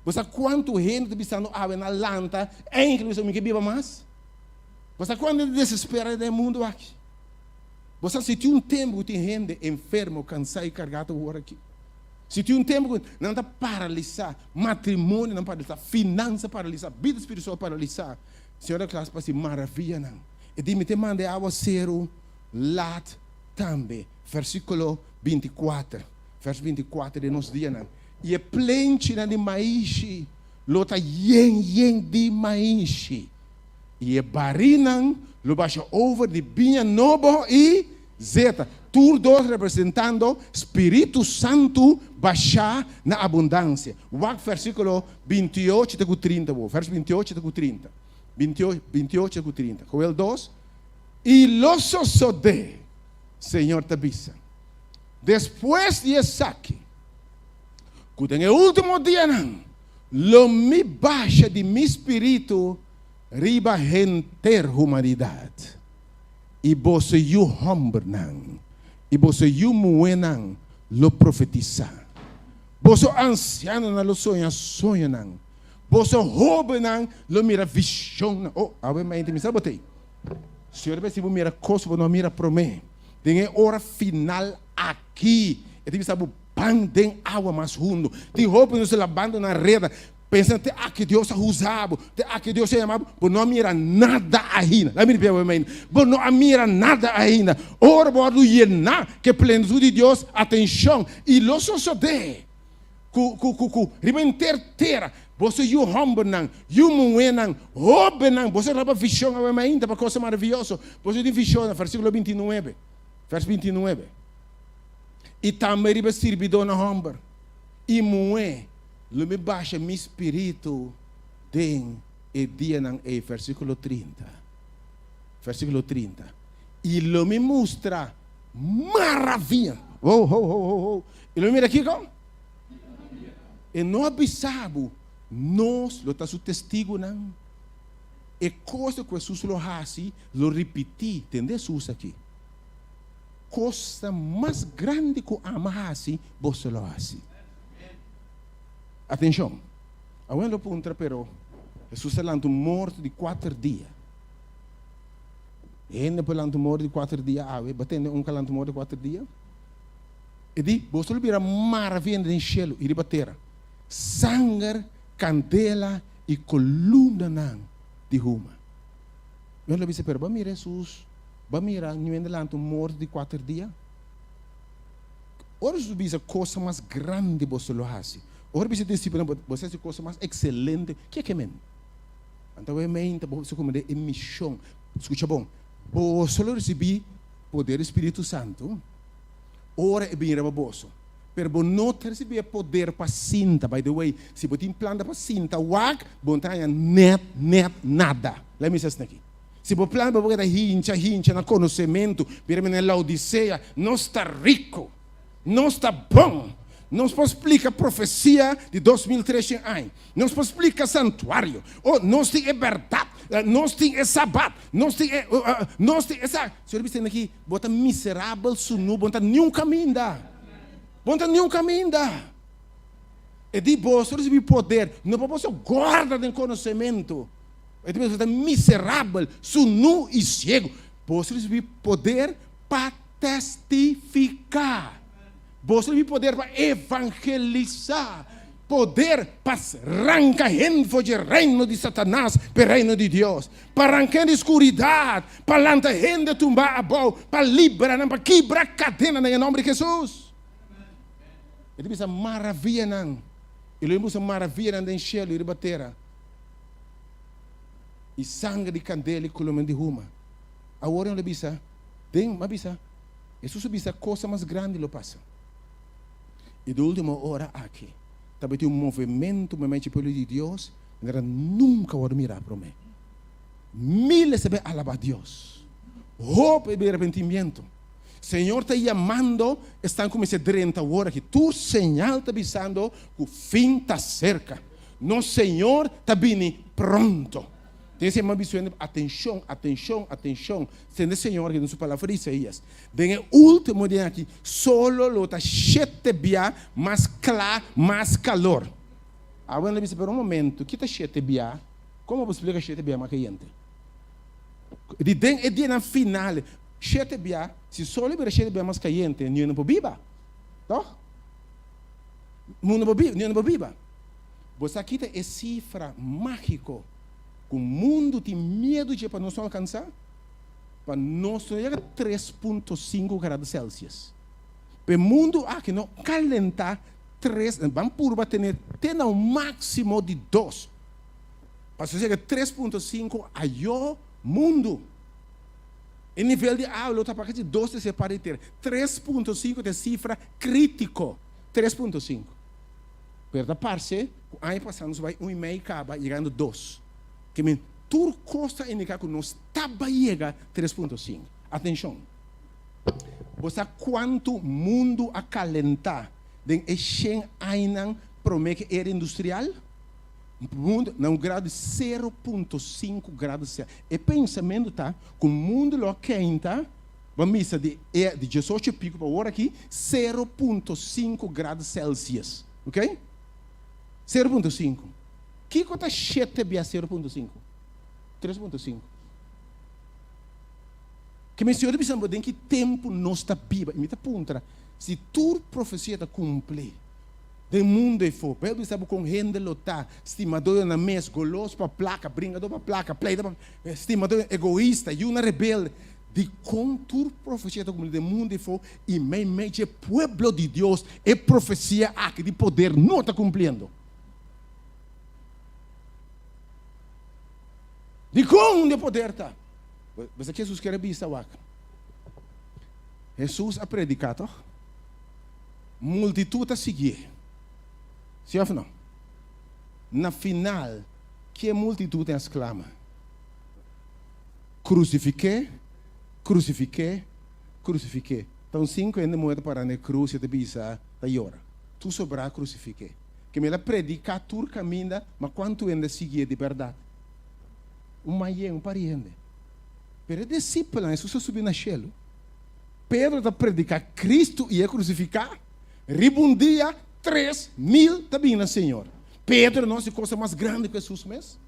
Você sabe quanto gente está no água na lanta, inclusive me que viva mais? Você sabe quanto de desespero do mundo aqui? Você sabe se tem tempo que tem gente enfermo, cansado e carregado agora aqui? Se tem tempo que não está paralisado, matrimônio não paralisado, finança paralisada, vida espiritual paralisada, Senhor, a classe para se maravilha não. E de me te mande água zero, lat também. Versículo 24, verso 24 de nos dias. E é plente de maíz, lota yen de maíz. E é barinan, lo baixa over de vinha novo e zeta. Todos representando Espírito Santo baixar na abundância. O versículo 28 até 30, verso 28 até 30. 28 até 30. Joel 2. E los sosode. Senhor te avisa. Depois de saque, que em el último dia, lo me baixa de mi espírito riba enter humanidade. E você you homem não. E você you muenan lo profetizar. Você anciano não lo sonha não. Você jovem não lo mira visão. Oh, agora me sabotei. Senhor, se você mira coisa, não mira promessa. Tem hora final aqui. E tem que saber pan tem água mais fundo. Tem roupa não se lavando na rede. Pensando que Deus é usado, que Deus é amado, mas não mira nada ainda. Lá me pergunta, mas não mira nada ainda. Ora, pode llenar que plenitude de Deus, atenção, e lo sucede. Riba terra. Você e o homem não, e o mulher não, homem não. Você leva visão ainda para coisa maravilhosa. Você tem visão, versículo 29. Verso 29. E também riba servidor na homem. E mulher, lo me baixa meu espírito tem e dia não é versículo 30. Versículo 30. E lo me mostra maravilha. E lo mira aqui como? E não avisado, nós lo está su testigo não. E coisa que Jesus lo hace, lo repeti, entendeu Jesus aqui? Coisa mais grande que ama assim, você lo hace. Atenção. Agora eu pergunto, pero Jesus está lá morto de 4 dias. E depois lá morto de 4 dias, batendo calanto morto de 4 dias. E di, você vira maravilha no cielo e de batera. Sangue, candela e coluna não de ruma. Eu lhe disse, pero, mira Jesus, mira, não é lá morto de 4 dias. Ora, você a coisa mais grande você lo hace. Ora, você disciplina, você a coisa mais excelente. Que é mesmo? Então, eu mente, você como de emissão. Escuta bom. Você receber poder Espírito Santo. Ora é bem raboso. Pero não receber poder para cinta. By the way, se você implanta para cinta, wag, bom tá net nada. Let me say isso aqui. Se você planta para hincha na conhecimento, vira na Laodiceia, não está rico, não está bom. Não se pode explicar a profecia de 2013 anos. Não se pode explicar santuário. Oh, nós temos verdade. Nós temos sabat. Nós temos essa. Senhor, você aqui, bota miserável, sunu, bota nenhum caminho dá. Bota nenhum caminho dá. E de você receber poder. Não pode ser guarda de conhecimento. E de você miserável, sunu e cego. Você receber poder para testificar. Você tem poder para evangelizar, poder para arrancar gente do reino de Satanás para o reino de Deus, para arrancar a escuridão, para lançar gente tumbar a boa, para liberar, para quebrar a cadena em nome de Jesus. Ele diz a maravilha não, ele diz a maravilha não encheu e batera, e sangue de candela e coluna de ruma. Agora ele diz, tem uma bisa, Jesus diz a coisa mais grande lo passa. E da última hora aqui, também tem movimento, pelo de Deus, e nunca vai mirar para mim. Miles se vai alabar a Deus. Hope e arrependimento. Senhor está chamando, estão como esse 30 horas que tu señal está avisando que o fim está cerca. No Senhor está vindo pronto. Tem que ser atenção. Sendo Senhor que não se palavra de Isaías. Den último dia aqui, solo lo está 7 dias mais claro, mais calor. Agora ele disse, por um momento, que está 7 dias? Como você explica 7 dias mais quente? E dia na final, 7 dias, se só libera 7 dias mais quente, não pode viver. Não? Não pode viver. Você aqui tem cifra mágica. O mundo tem medo de para nós alcançar, para nós chegar a 3,5 graus Celsius. O mundo que não calentar 3, vamos por ter um máximo de 2. Para chegar a 3,5 aí mundo. Em nível de aula, está para que 2 se separe ter 3,5 é cifra crítico. 3,5. Perda parte, o ano passado nós vai 1,5 acaba chegando a 2. Que tudo costa indicar que nós estava chegando a 3,5. Atenção. Você sabe quanto mundo a calentar em 100 anos para o era industrial? Mundo, não grau de 0,5 graus Celsius. E pensamento tá, que o mundo lo quenta, vamos missa de 18 pico para hora aqui, 0,5 graus Celsius. Ok? 0,5. Que conta 7 via 0,5? 3,5. Que me senhor pensando em que tempo nós está viva. E me está punta. Se tua profecia está cumprir, do mundo é for, eu pensava com gente lotar, estimador na mesa, goloso para placa, brincador para placa, estimador egoísta, e uma rebelde. De com tua profecia está cumprindo, do mundo é for, e meio de pueblo de Deus, é profecia aqui de poder, não está cumprindo. De onde o poder está? Mas aqui Jesus quer vista o Jesus a predicado, multitud a seguir. Sim ou não? Na final, que a multitud exclama? Crucifiquei. Então 5 anos moeda para na cruz e te bisa da hora. Tu sobra crucifiquei. Que me la predica tur caminha, mas quanto ainda seguir de verdade? Um pariente. Pero discípulo, Jesus subiu na cielo. Pedro está predicar Cristo e ia crucificar. Ribundia 3.000 também na Senhor. Pedro não é coisa mais grande que Jesus mesmo.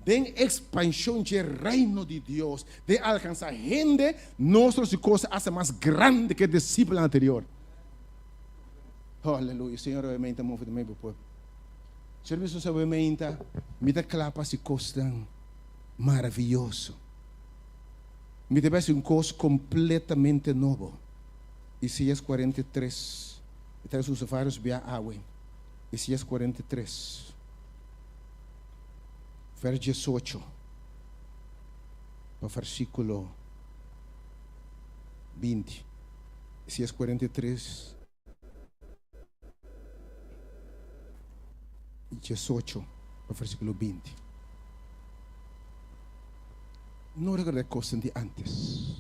De expansão do reino de Deus, de alcançar gente, nossa coisa é mais grande que o discípulo anterior. Aleluia. Senhor, obviamente, move também para o povo. Serviço obviamente, me dá clapa se costam maravilhoso. Me dá um costo completamente novo. Isaías 43. Então, os vários via água. Isaías 43. Verso 18. Para o versículo 20. Isaías 43. 18, o versículo 20. Não recorda coisas de antes.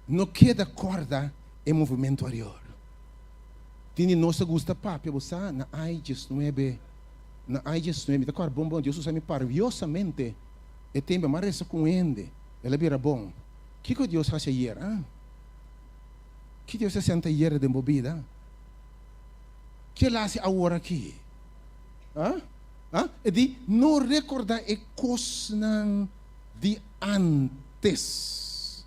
Não queda corda em movimento anterior. Tiene nossa gusta papi, você na ai 19. Na ai 19, tá claro, bom, Deus usa me parviosamente. E tem uma reza com ele. Ela vira bom. O que Deus faz ayer? Que Deus se senta ayer de movida? Que ele faz agora aqui? E de não recordar e coisas de antes.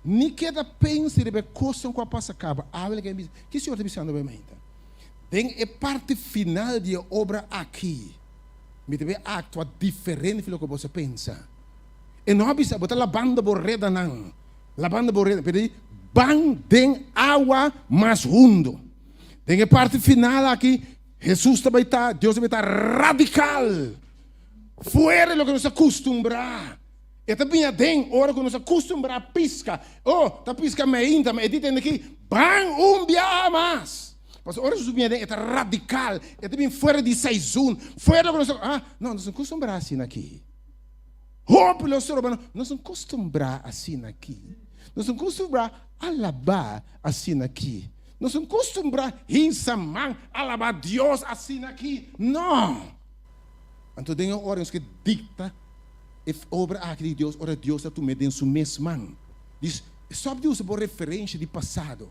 Nem queda pensar em coisas que passa acaba. Que o Senhor está dizendo obviamente? Tem a parte final da obra aqui. Me deve actuar diferente do que você pensa. E não precisa botar a banda borreda não. A banda borreda, peraí, bang tem água mais fundo. Tem a parte final aqui, Jesus também está, Deus também está radical. Fora do que nos acostumbrar. E também tem hora que nos acostumbrar a pisca. Tá pisca ainda, mas tem aqui, bang dia mais. Mas hora Jesus vem é radical. E também fora de saison. Fora do que não, nós não acostumbrar assim aqui. Nós não acostumbrar assim aqui. Nós não acostumbrar a alabar assim aqui. Nós não acostumbrar a alabar Deus assim aqui. Não. Então tem horas que dicta a obra aqui de Deus. Ora Deus está tomando em sua mesma. Diz, sabe Deus por referência de passado.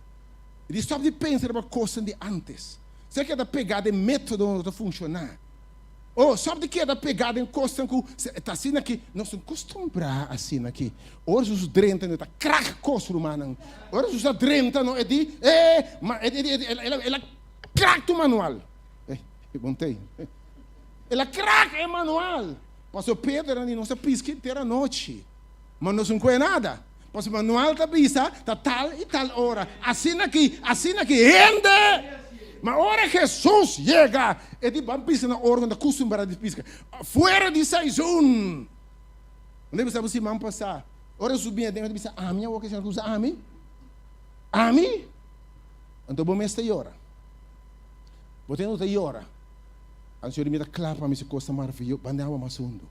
Diz, sabe de pensar uma coisa de antes. Você quer pegar o método de funcionar. Sabe de que é da pegada em costa que está assim aqui? Nós não acostumamos assim aqui. Hoje os drenta não está crack costa humano. Hoje os drenta não é de ela crack do manual. Montei. Ela crack é manual. Pastor Pedro ali não se pisca inteira noite. Mas não conhece nada. Pastor manual está pisa, está tal e tal hora. Assim aqui, rende. Mas a hora que Jesus chega, é de bampisa na hora da costumbrada de pisca. Fora de saison. Onde você vai man passar? Ora subir dentro de pisca. Ami, o que você usa ami? Ami? Então bom mestre hora. Você não tem hora. O Senhor me dá claro para mim se coisa maravilhosa, bandeira mais fundo.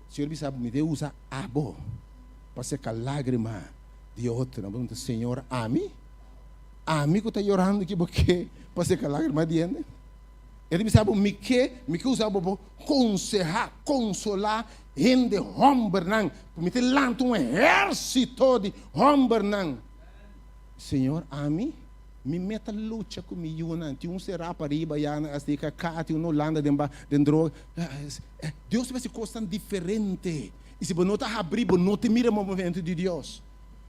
O Senhor me sabe me deu usar abo para secar lágrima de outra. Não, Senhor, ami? Amigo está chorando aqui porque passa com a lágrima de ele. Ele me sabe me que usava para aconselhar, consolar, gente homem, me ter lanto um exército de homem. Senhor, a mim, me meta luta comigo, não. Tem será para ir para as de cá, tem landa de droga. Deus vai se coisa diferente. E se você não está abrindo, não te mira o movimento de Deus.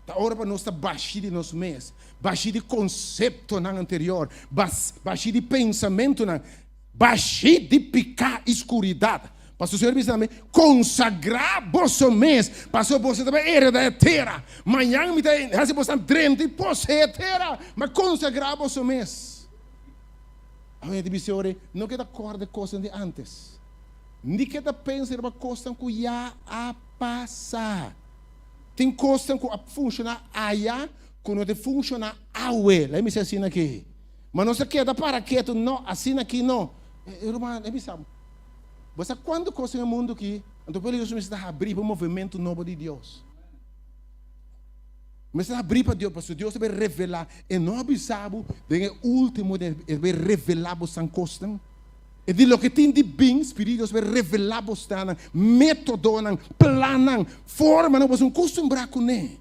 A hora para nós estar baixo de nós mesmos, baixo de conceito não anterior, baixo de pensamento não, baixo de picar escuridade. Pastor, o Senhor me também consagrar você mesmo, pastor, você também herda eterna. Amanhã me tem, se você drente, você eterna, mas consagrar você mesmo. A gente diz, Senhor, não queda corda coisas de antes, nem queda pensar uma coisa que já a passar. Tem coisas que funcionam aí, que não funciona aí. Lá me diz assim aqui. Mas não se queda para quieto, não, assim aqui não. Irmão, me sabe. Você quando coisa no mundo aqui, então por isso está a abrir para o movimento novo de Deus. Mas está a abrir para Deus, porque Deus vai revelar. E não avisado, tem o último, ele vai revelar para as coisas. E de lo que tem de bem, Espírito vai revelar você, método, plano, forma, não você não acostumbrar com ele.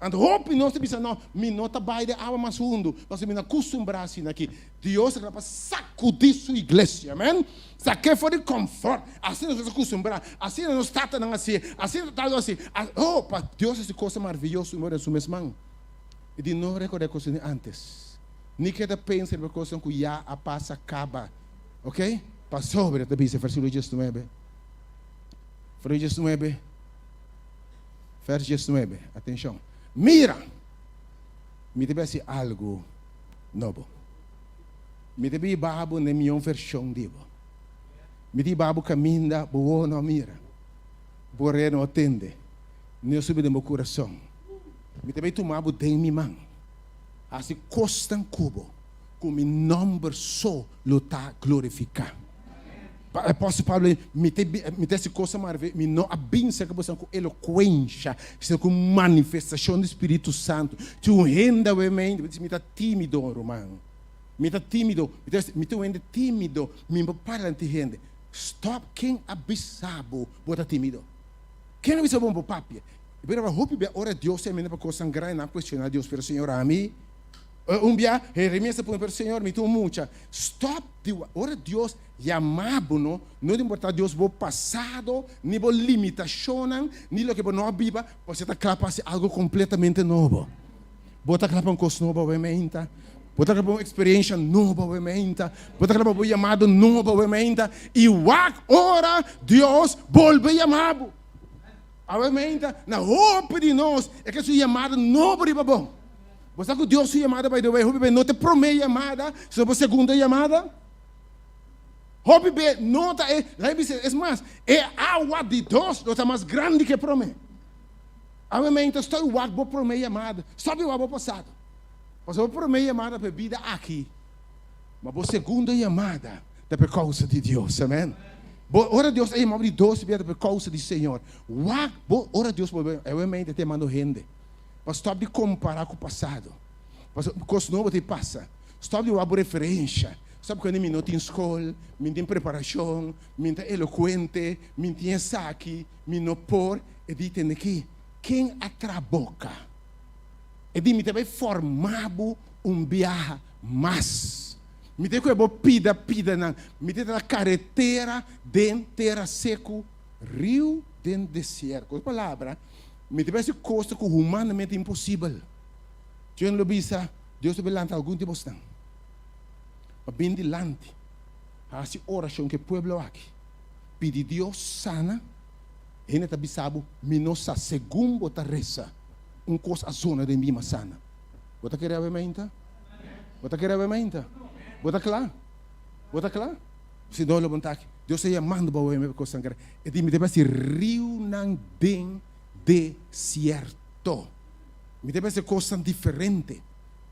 And hope não se pensa, não, me nota vai de água mais fundo, você me não acostumbrar assim aqui. Deus vai sacudir sua igreja, amém? Saque fora de conforto, assim nós vamos acostumbrar, assim nós estamos assim está assim. Deus é essa coisa maravilhosa, em sua mesma mão. E de não recordar coisas antes. Ni que pensa em coisa que já a passa acaba. Ok? Passou, sobre, versículo 19. Versículo 19. Verso 19. Atenção. Mira! Me deve algo novo. Me deve babo na minha versão divo. Me deve babo caminha, boa não mira. Boré não atende. Nem sube do meu coração. Me deve tomar o tem minha mão. Assim costan cubo. Com meu nome só lutar glorificar. Apóstolo Paulo me desse coisa maravilhosa, me não abençoa com eloquência, com manifestação do Espírito Santo. Tu renda o mente, me está tímido, romano. Me está tímido, me está tímido, me para de rende. Stop, quem abissabo, bota tímido. Quem abissabo um papi? Pero hope be ora Deus é menina para coisa grande na questionar Deus para o Senhor a mim. Dia, remessa para o Senhor, me tu mucha. Stop, ora Deus chamado, não importa Deus o passado, nem a limitação, nem o que não viva, você está claro algo completamente novo. Bota claro uma coisa nova, obviamente. Bota claro uma experiência nova, obviamente. Bota claro um chamado novo, obviamente. E ora Deus volve chamado. Obviamente, na roupa de nós, é que esse chamado novo de bom. Você sabe que Deus se chamada, by the way, não te promete chamada, se for segunda chamada. Hope não está, é mais, é água de Deus, não está mais grande que promete. Obviamente, estou igual, vou prometer chamada, sabe o que passado. Você vai prometer chamada para a vida aqui, mas a segunda chamada é por causa de Deus, amém? Ora Deus é chamado de Deus, é por causa do Senhor. Ora Deus, obviamente, te manda gente. Stop de comparar com o passado. Coisa nova te passa. Stop de uma referência. Sabe quando eu não tenho escola, não tenho preparação, não tenho eloquente, não tenho saque, não por, e dizem aqui, quem atraboca? E diz, me tem formado viagem mais. Me tem que eu pida, não. Me tem a carretera de terra seco, rio de deserto. Com palavra, me tivesse coisa que humanamente impossível. Deus não bisa, Deus te lança algum tipo de estão. Mas bem delante, assim oração que o povo aqui, pede Deus sana, e não bisabo, minosa segundo a reza, coisa a zona de mim sana. Você quer ver menta? Você quer ver menta? Você claro? Você claro? Se dá o vontade, Deus se chamando para o meu coração. E diz, me tivesse rio não bem deserto. Me deve ser coisa diferente.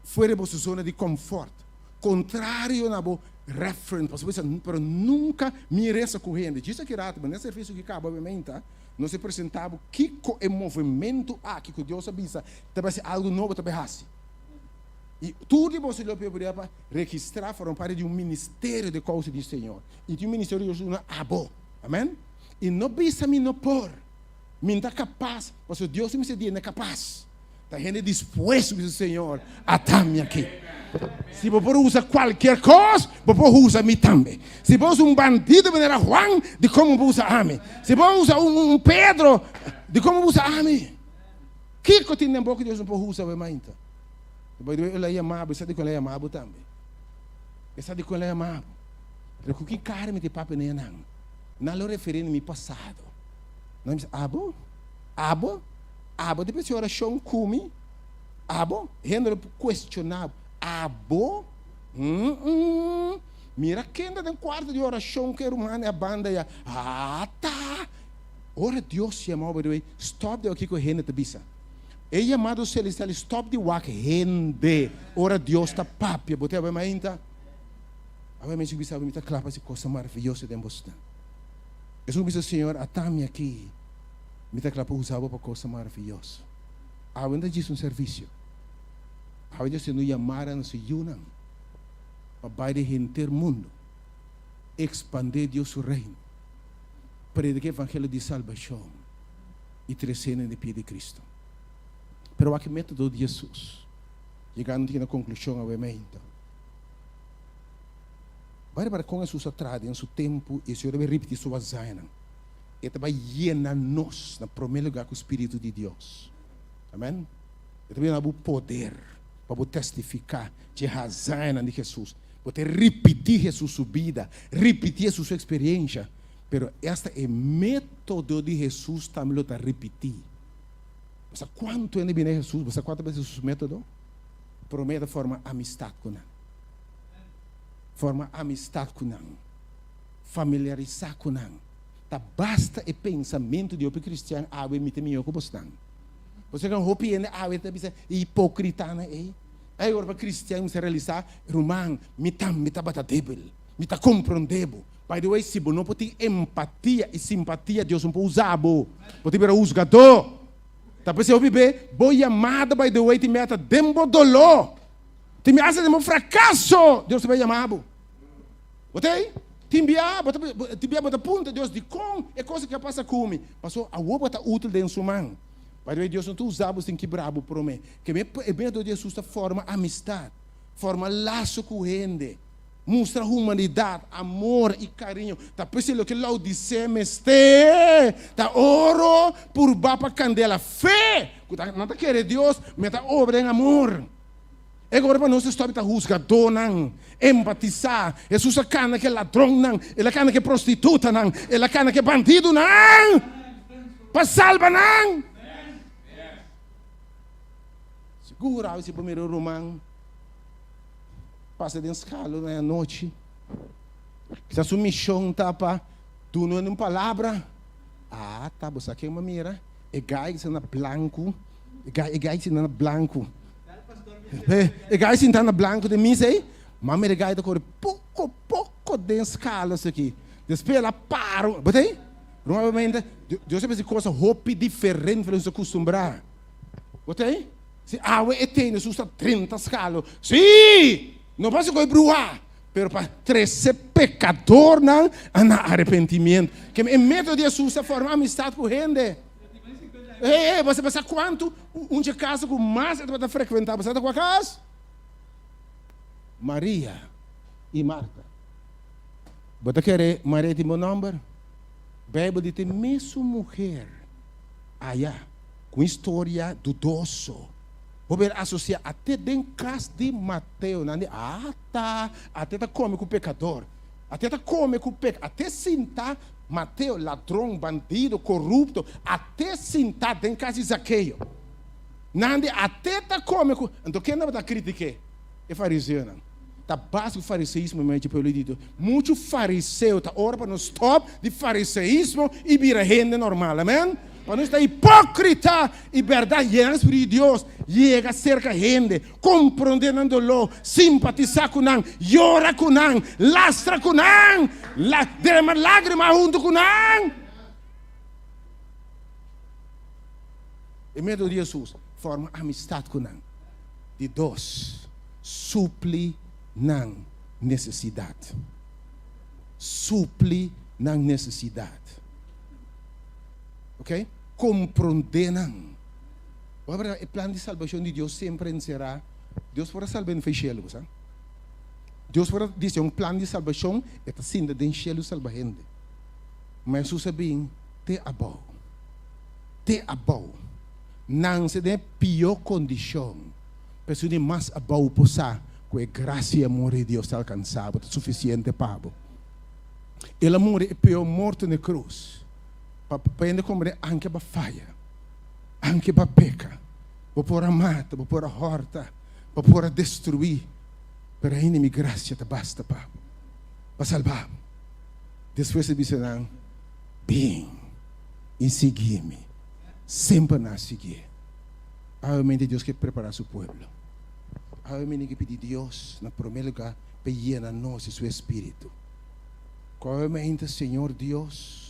Fora da sua zona de conforto. Contrário na boa referência. Mas nunca me resta correndo. Diz aqui rato, mas nesse serviço que acaba, obviamente, não se apresentava que é movimento aqui que Deus avisa. Deve ser algo novo, deve ser. E tudo você poderia registrar, foram parte de ministério de causa do Senhor. E de ministério de uma abo. Amém? E não bisa me não por. Me está capaz, porque Deus me diz, não é capaz. Está gente disposto, meu Senhor, a estar-me aqui. Se você usa qualquer coisa, você usa me também. Se você usa bandido, você era Juan, de como você usa a mim. Se você usa Pedro, de como você usa a mim. Que que tem na boca de Deus não pode usar a mim? Depois ele é amado, sabe que ele é amado também. Sabe que ele é amado. Porque que cara me te papo nem não. Não lo referindo ao passado. Não diz, abo, depois de oração come, abo, rendo questionável, abo, mira quem está no quarto de oração que era humano e a banda e tá, ora Deus chamou para ele, stop de aqui com rende te bisa, e chamado celestial, stop de wak rende, ora Deus está papia, botei a ver mais ainda, a ver mais que bisa, me está claro essa coisa maravilhosa de você. Eu disse, Senhor, atame aqui. Me está claro para usar para coisa maravilhosa. Ainda diz serviço. Ainda se não chamaram se unam. Para baile mundo. Expandir Deus o reino. Predicar o evangelho de salvação. E crescer no pé de Cristo. Pero aqui método de Jesus. Chegando na conclusão, obviamente. Para com Jesus atrás, em seu tempo, e o Senhor deve repetir sua zaina. E vai llenar-nos, na primeiro lugar, com o Espírito de Deus. Amém? E também há o poder. para testificar de razão de Jesus. Você repetir Jesus sua vida, repetir sua experiência. Pero este é o método de Jesus também para repetir. Você quanto ele vem Jesus? Você quantas vezes o método? Promete forma amistade com ele. Forma amistade com ele. Familiarizar com ele. Tá basta o pensamento de outro cristiano, ave me temia com você. Você kan hopi ene ave tá bisa hipócrita né? Aí agora para cristiano se realizar, romano, me tá bata débil, me tá compreendebo. By the way, se não pode empatia e simpatia, Deus não pode usar, pode ver o usgador. Tá pensando bem, boa amada, by the way, te meta dembo dolor, te me hace demo fracasso, Deus te vai chamar, botei? Te enviar, bota punta, Deus de com é coisa que passa comigo. Passou a roupa tá útil dentro do mão. By the way, Deus não te usava sem quebrar por mim. Que é bem de Jesus forma amistade, forma laço com gente. Mostra humanidade, amor e carinho. Tá pensando que lá o disse me este, tá oro por bapa candela fé. Não tá querer Deus, mas tá obra em amor. E agora para nós estamos tá juzgador não, empatizar. Jesus a cana que ladrão não, ele cana que prostituta não, ele cana que bandido não. Para salvar não. Segura esse primeiro romano. Passa dentro da escala na noite. Se a sua missão está para tu não é uma palavra. Ah, tá, você aqui é uma mira. E gai se na branco. E gai se na branco. E gai se na branco de mim, sei? Mas me gai da cor pouco dentro da escala isso aqui. Depois ela para. Botei? Provavelmente, Deus sabe se coisa roupa diferente para nos acostumbrar. Botei? Se a água é tem, susta 30 escalas. Sim! Não passa com bruar, pero para 13 pecador não há arrependimento. Que é método de Jesus formar amistade com gente. Você pensa quanto de casa com mais você vai frequentar? Você está com a casa? Maria e Marta. Você quer Maria de meu nome? Bíblia diz que mesmo mulher, aí, com história dudoso. Vou ver associar até dentro da casa de Mateus. Até tá come com o pecador. Até tá come com o pecador. Até sentar Mateus, ladrão, bandido, corrupto. Até sentar dentro da casa de Zaqueu. Até tá come com... Então quem não está criticando? É fariseu, não. Tá básico o fariseísmo, mas tipo eu lhe digo. Muito fariseu tá hora para nos stop de fariseísmo e vira gente normal. Amém? Para não estar hipócrita e verdade, llena o Espírito de Deus, chega cerca gente, compreendendo-lo, simpatizar com ele, llora com ele, lastra com ele, derrama lágrimas junto com ele. Em meio de Jesus, forma amistade com ele. De dois, supli na necessidade. Supli na necessidade. Ok? Compreenderam. O plano de salvação de Deus sempre será. Deus para salvar no cielo, sabe? Deus para dizer plano de salvação é assim de cielo salvar gente. Mas Jesus sabe te abau. Não se tem pior condição. Pessoa de mais abau possa com a graça e amor de Deus alcançar, é suficiente para. El amor é pior morto na cruz. Para compreender anche para falha, anche para peca, para mata, para horta, para destruir, para a inimiga graça te basta para salvar. Depois de dizer, bem, e seguir-me, sempre na seguir. Realmente Deus quer preparar seu povo. Realmente que pedir Deus, na primeiro lugar, para llenar nós de seu Espírito. Realmente, Senhor Deus,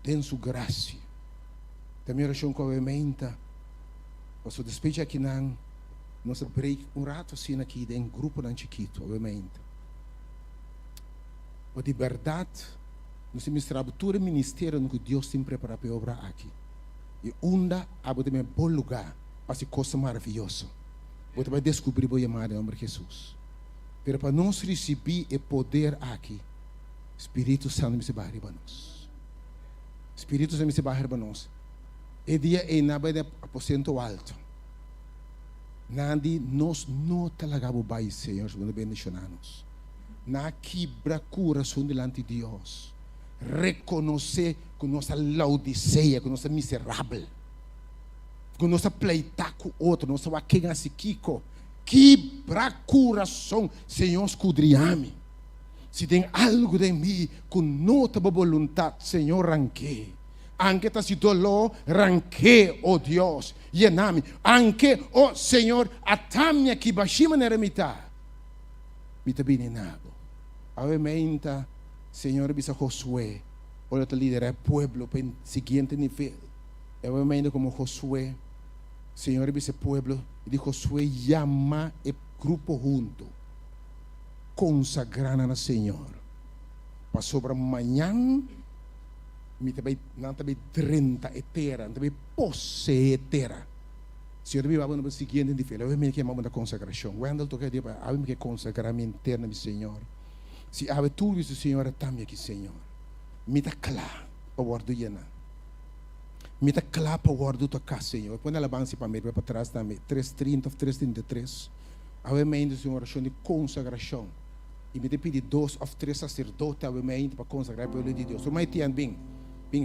tem sua graça. Também oração com a emenda. Posso despedir aqui não se break rato assim aqui em grupo não chiquito, obviamente. Mas de verdade, nós ministramos todo o ministério no que Deus tem preparado para obrar aqui. E onda abre também bom lugar para ser coisa maravilhosa. Você vai descobrir o chamado em nome de Jesus. Mas para nós receber o poder aqui, Espírito Santo se vai para nós. Espírito Santo se vai para nós. E dia é na de aposento alto. Nandi nos não talaga o bai, Senhor, segundo bendicionanos. Na quebra coração delante de Deus. Reconhecer que nossa Laodiceia, que nossa miserável, que nossa pleitar com outro, nossa waquega se kiko, quebra coração, Senhor, escudriame. Se tem algo de mim que não tem vontade, Senhor, ranque. Anche ta si dolor, ranque, oh Deus, yenami. Anche, oh Senhor, atamia ki bashima neremita. Mita bininabo. Avementa, Senhor, bisa Josué, olha te liderar pueblo para o seguinte nível. Avementa como Josué, Senhor, bisa pueblo, e de Josué llama o grupo junto. Consagrando ao Senhor. Para sobre amanhã, me também não também 30 etera, também posse etera. Senhor, me vai no seguinte nível. Eu me que chamamos da consagração. Quando eu toquei de para, eu me que consagrar minha interna, meu Senhor. Se há tudo isso, Senhor, também aqui, Senhor. Me dá claro para o guardo llena. Me dá claro para o guardo tocar, Senhor. Põe a alabança para mim, para trás também. 3:30, 3:33. Eu me ainda, Senhor, oração de consagração. E me pedir 2 ou 3 sacerdotes ao meio para consagrar para o de Deus. Romaitian, bem,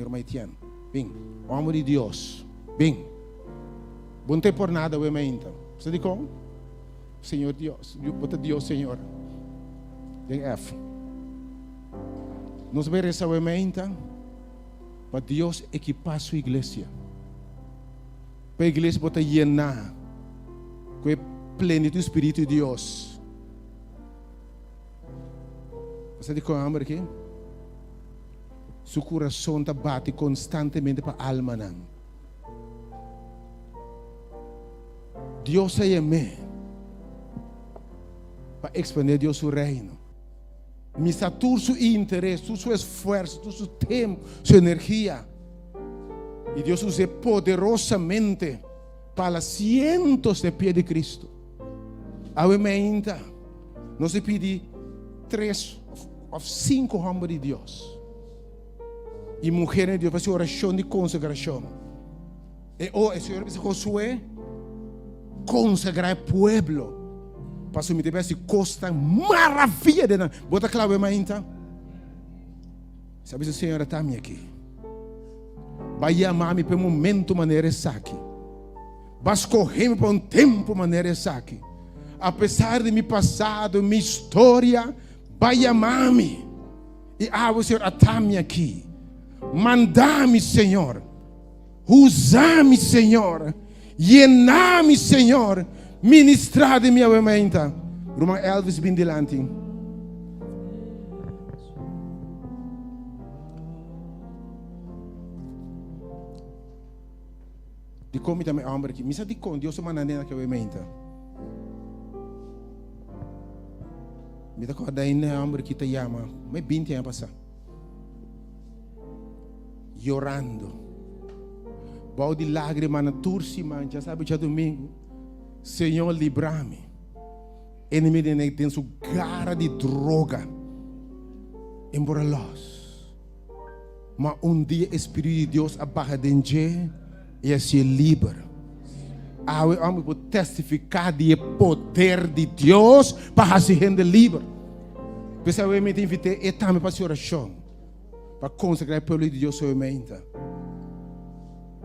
Romaitian, bem, o amor de Deus, bem. Não tem por nada ao meio então. Você diz como? Senhor Deus, bota Deus, Senhor. Tem F. Nós vamos rezar ao meio então para Deus equipar sua igreja. Para a igreja botar llenar com a plenitude do Espírito de Deus. Você diz com a amor aqui? Seu coração está bate constantemente para a alma. Não. Deus é me para expandir Deus seu reino. Misa todo seu interesse, todo seu esforço, todo seu tempo, sua energia. E Deus usa poderosamente para cientos de pés de Cristo. Aumenta. Não se pede 3 ou 5 homens de Deus. E mulheres de Deus fazem oração de consagração. E o Senhor diz Josué, consagrar o pueblo. Para que me se costa maravilha de nada. Bota claro, mas então. Sabe se o Senhor está aqui. Vai chamar-me para um momento maneira aqui. Vai escorrer-me para um tempo maneira aqui. Apesar de meu passado, minha história, vai chamar-me. E o Senhor está aqui. Mandar-me, Senhor. Usar-me, Senhor. Llenar-me, Senhor. Ministrar de minha mementa. Irmão Elvis Bindilanti. De como também homem aqui. Misa de com Deus mandando naquela mementa. Me dá corda aí na homem que te chama. Mas 20 anos passar. Chorando. Bau de lágrima na turci mancha, sabe, já domingo. Senhor, livra-me. Enemy de tem sua cara de droga. Embora los. Mas dia o Espírito de Deus abarra dentro e se livra. Eu vou testificar do poder de Deus para se render livre. Pessoal, eu me invitei e também para a oração. Para consagrar o povo de Deus sobre mim.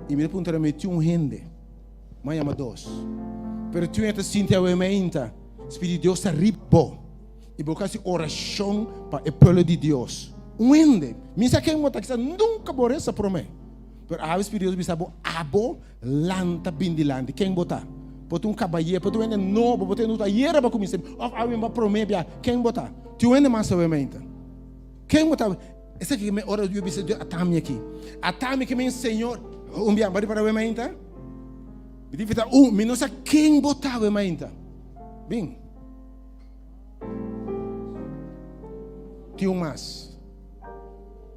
E me perguntaram, tinha rende. Mas chama 2. Pero tu ainda sente a emenda. Espírito de Deus está ribo. E por causa de oração para o povo de Deus. Rende. Me sabe quem nunca vou essa para mim. Pero a Espírito de Deus sabe abo lanta bindilante. Quem botar? Botou cabalheiro, botou ainda novo, botou no taieira para começar. A promessa, quem botar? Tu ainda mais a emenda. Quem botar? Essa aqui é a hora de eu dizer atame aqui. Atame que meu Senhor, dia para o emenda. Me não sei quem botava a emenda. Bem. Tinha mais.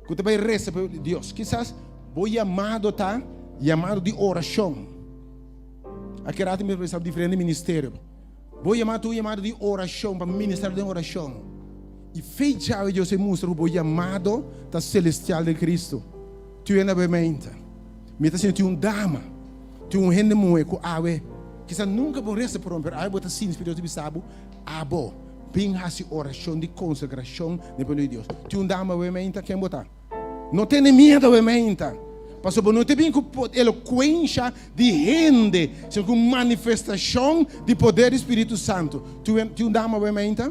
Que você vai receber Deus. Quizás vou chamado, tá? Chamado de oração. Aqui era me pensava diferente ministério. Vou chamado de oração para ministrar de oração. E fecha Deus se mostra o chamado da celestial de Cristo. Tu é na emenda. Me está sentindo dama. Tu um rende muito com ave Quizá nunca vão resta por pero aí bota sim Espírito Santo abo bem essa oração de consagração de Deus. Tu um dama obviamente quem botar. Não tem medo obviamente. Pastor, não tem bem com eloquência de rende, sino com manifestação de poder do Espírito Santo. Tu um dama obviamente?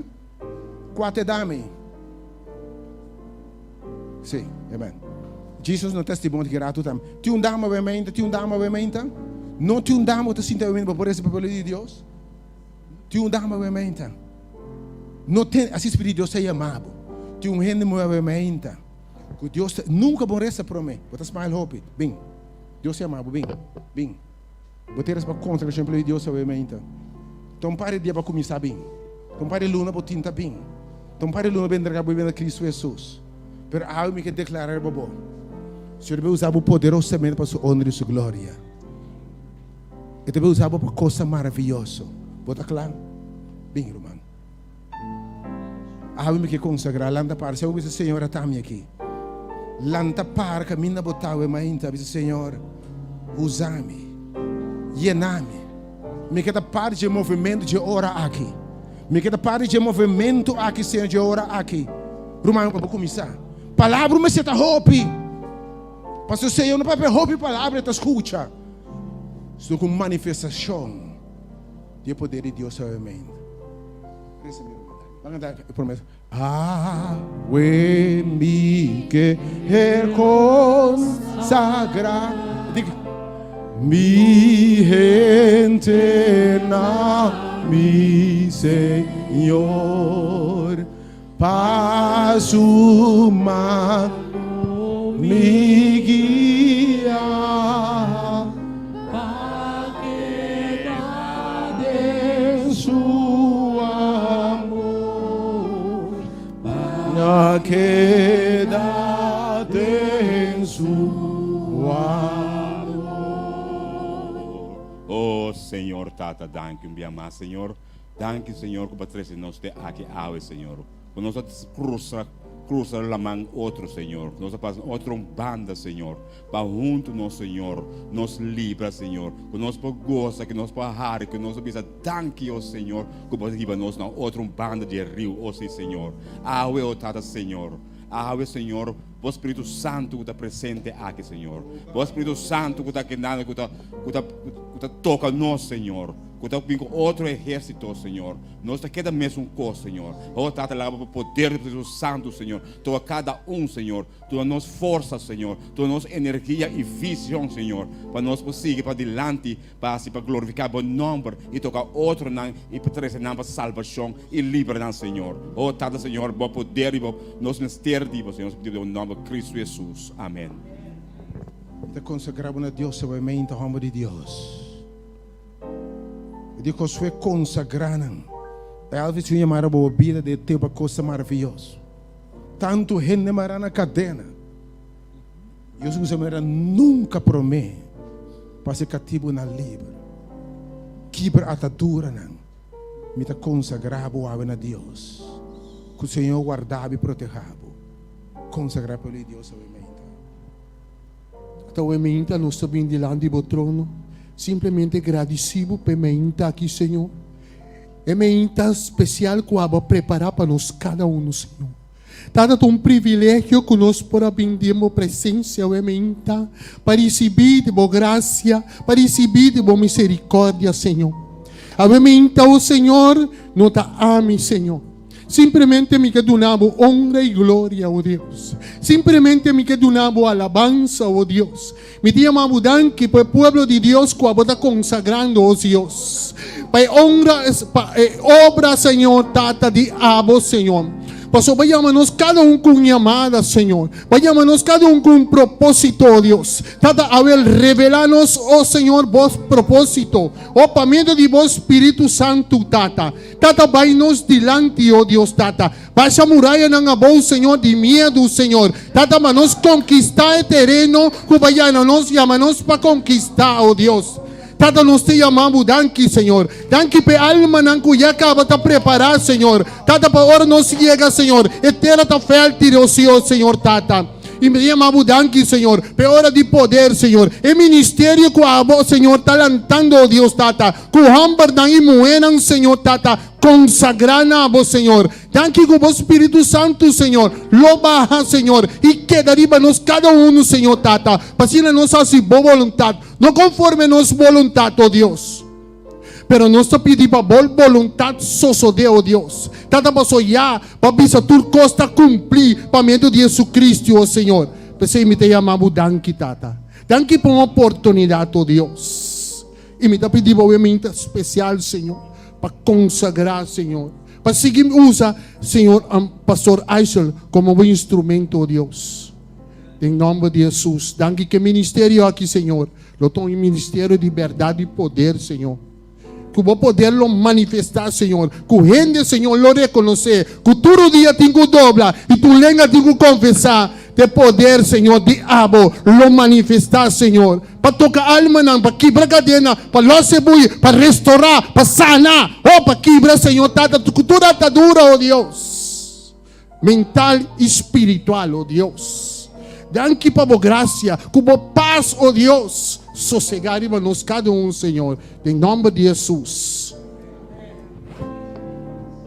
Quatro damas. Sim, amém. Jesus no testemunho que grato também. Tu um dama obviamente? Não tu um dama tu sinta obviamente por esse povo de Deus. Tu um dama obviamente. Não tem assim Espírito de Deus é amado. Tu um rende obviamente. Que Deus nunca vai resta para mim. Bota smile hope. Bem. Deus é amado, bem. Bota res para contra o exemplo de Deus obviamente. Então pare dia para começar bem. Então pare luna para tinta bem. Então pare luna bem para ver Cristo Jesus. Pero algo me que declarar babo. O Senhor vai usar o poderosamente para sua honra e sua glória. E vai usar para coisa maravilhosa. Bota claro? Bem, irmão. Algo me que consagrar landa para se eu disse Senhor atame aqui. Lanta para caminha botar o mainta, disse Senhor, usa-me, llena-me. Me queda parte de movimento de ora aqui. Me queda parte de movimento aqui, Senhor, de ora aqui. Romano para começar. Palavra me se tá hope. Pastor Senhor, não para hope palavra te escuta. Estou com manifestação de poder de Deus obviamente. Vamos cantar, eu prometo. Ave mi querer consagrar mi gente na mi Senhor, paz humano me guia, para quedar em su amor, para quedar em su amor. Oh Senhor, Tata, danke um dia mais, Senhor. Danke, Senhor, que patrese nós te aqui ao Senhor. Que nós cruza a mão outro, Senhor. Que nós passamos outra banda, Senhor. Para junto nós, Senhor, nos livra, Senhor. Que nós gosta, que nós har, que nós bisa danke, oh Senhor, que nós riba nós na outra banda de rio, oh Senhor. Awe, oh Tata, Senhor. Awe, Senhor, o Espírito Santo que está presente aqui, Senhor. O Espírito Santo que está aqui, que toca nós, Senhor. Que está com outro exército, Senhor. Nós está cada mesma coisa, Senhor. Oh, Tata, lá o poder do Espírito Santo, Senhor. Toa cada Senhor. Toa nós força, Senhor. Toa nós energia e visão, Senhor. Para nós seguir para diante, para glorificar o nome e tocar outro nome e para trazer para salvação e liberar, Senhor. Oh, Tata, Senhor, o poder e nós mistério, Senhor, no nome de Cristo Jesus. Amém. Te consagramos a Deus, obviamente, ao nome de Deus. E digo, se consagram. É algo que se chama a vida de ter uma coisa maravilhosa. Tanto gente mará na cadena. E os que nunca promete para ser cativo na livre. Quebra atadura não. Me te consagrava a Deus. Que o Senhor guardava e protegava. Consagrar para Deus, obviamente. Então, obviamente, nós estamos diante do trono. Simplesmente agradecido por meinta aqui, Senhor. É meinta especial que eu preparar para nós, cada um, Senhor. Tanto um privilégio que nós podemos pedir a presença, meinta, para receber de boa graça, para receber de boa misericórdia, Senhor. A meinta, o Senhor, nos ama, Senhor. Simplesmente me que donamos honra e glória, oh Deus. Simplesmente me que donamos alabanza, oh Deus. Me chamamos danke para o povo de Deus que está consagrando, oh Deus. Para honra, para obra, Senhor, Tata, de abo, Senhor. Pastor, vayamos cada um com chamada, Senhor. Vayamos cada um com propósito, oh Deus. Tata, a ver, revelar-nos, oh Senhor, vos propósito. Oh, para meio de vos Espírito Santo, Tata. Tata, vai-nos dilante, oh Deus, Tata. Baixa a muralha na boa, Senhor, de medo, Senhor. Tata, para nos conquistar o terreno, que vayamos, nos chamamos para conquistar, oh Deus. Tata, nós te chamamos, danke, Senhor. Danke para a alma que já acaba de preparar, Senhor. Tata, para hora nós chega, Senhor. Eterna está fértil, oh Senhor, Tata. E me chamamos danke, Senhor, pela hora de poder, Senhor. E ministério que a Senhor está lançando, oh Deus, Tata. Que o hambar não imuenam, Senhor, Tata. Consagrar na bo, Senhor. Danke que o Espírito Santo, Senhor, lo baja, Senhor. E queda riba nos cada um, Senhor, Tata. Para se nós assim, boa vontade. Não conforme nossa vontade, oh Deus. Pero nós pedimos para boa vontade só de, oh Deus. Tata para já, para bisa tudo costa cumprir para meio de Jesus Cristo, oh Senhor. Pensei me te chamamos danke, Tata. Danke por uma oportunidade, oh Deus. E me te pedimos obviamente especial, Senhor, para consagrar, Senhor. Para seguir, usa, Senhor, pastor Aisel como um instrumento, oh Deus. Em nome de Jesus. Danke que ministério aqui, Senhor. Eu estou em ministério de verdade e poder, Senhor. Que vou poder lo manifestar, Senhor. Que o gente, Senhor, lo reconhecer. Que todo dia tenho que dobrar e tu lenga tenho que confessar. De poder, Senhor, de abo, lo manifestar, Senhor. Para tocar alma, para quebrar cadena, para losebuir, para restaurar, para sanar. Oh, para quebrar, Senhor, toda atadura, oh Deus. Mental e espiritual, oh Deus. Danke para a graça, como paz, oh Deus. Sossegar em nós cada um, Senhor. Em nome de Jesus.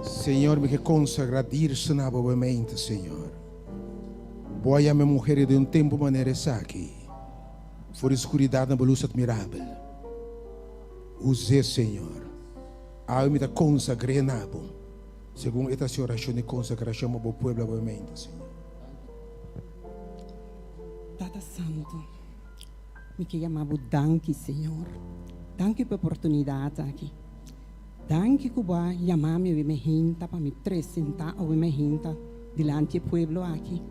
Senhor, me que consagradir-se na boa mente, Senhor. Boa a minha mulher de tempo maneira essa aqui. For escuridade na luz admirável. Use, Senhor. A me da consagre na bo. Segundo esta oração de consagração ao povo boa mente, Senhor. Tata Santo, me que chamamos danke, Senhor. Danke pela oportunidade aqui. Danke que vai chamar-me a minha gente para me apresentar a minha gente diante do povo aqui.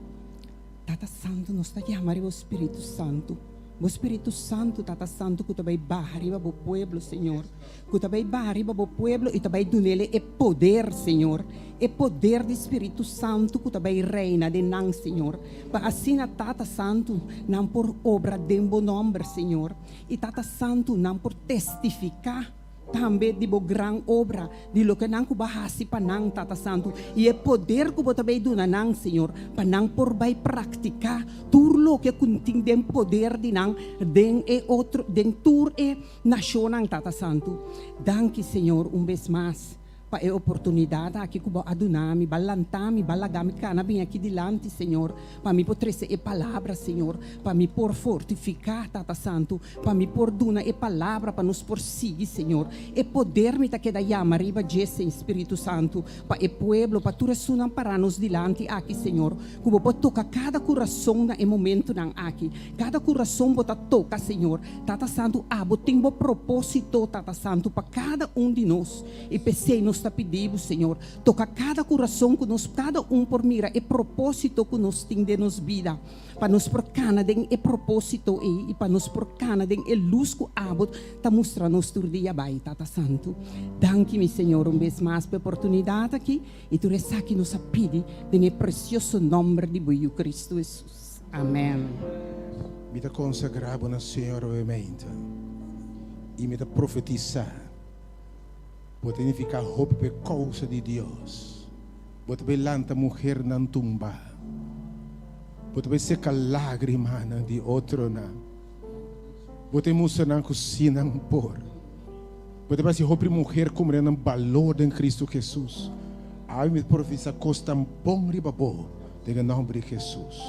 Tata Santo, nós estamos chamando o Espírito Santo. O Espírito Santo, Tata Santo, que também barriba o povo, Senhor. Que também barriba o povo e também do nele é poder, Senhor. É poder do Espírito Santo que também reina de nós, Senhor. Para assim, Tata Santo, não por obra de um bom nome, Senhor. E Tata Santo, não por testificar também de boa grande obra de lo que não bahasi para não, Tata Santo, e é poder que você também dá não, Senhor, para não por vai praticar tudo lo que contém de poder de não, den e outro, den tur e nação, Tata Santo. Danke, Senhor, vez mais. Para a oportunidade aqui que eu adunami, balantami, balagami, cana bem aqui delante, Senhor, para me poder ser a palavra, Senhor, para me por fortificar, Tata Santo, para me por duna a palavra para nos seguir, Senhor, e poder me que da chama riba Jesse, Espírito Santo, para o povo, para tu ressonar para nos delante aqui, Senhor, que eu vou tocar cada coração na momento não aqui, cada coração vou tocar, Senhor, Tata Santo, tem um propósito, Tata Santo, para cada de nós, e pensei nos pedimos, Senhor, toca cada coração que nós, cada por mira, e propósito que nós temos de nos vida, para nos porcana de e propósito e para nos porcana de e luz que abot, tá mostrando nos tur dia vai, Tata Santo. Danke-me, Senhor, vez mais pela oportunidade aqui, e tu resta aqui nos pedi, de precioso nome de Buio Cristo Jesus. Amém. Me da consagrar na Senhora obviamente, e me da profetizar. Pode ficar roupa por causa de Deus. Pode ver lanta mulher na tumba. Pode ver seca lágrima de outro na. Pode mostrar na cozinha por. Pode ver se roupa mulher como um valor em Cristo Jesus. Aí me profetiza costa bom ribabo em nome de Jesus.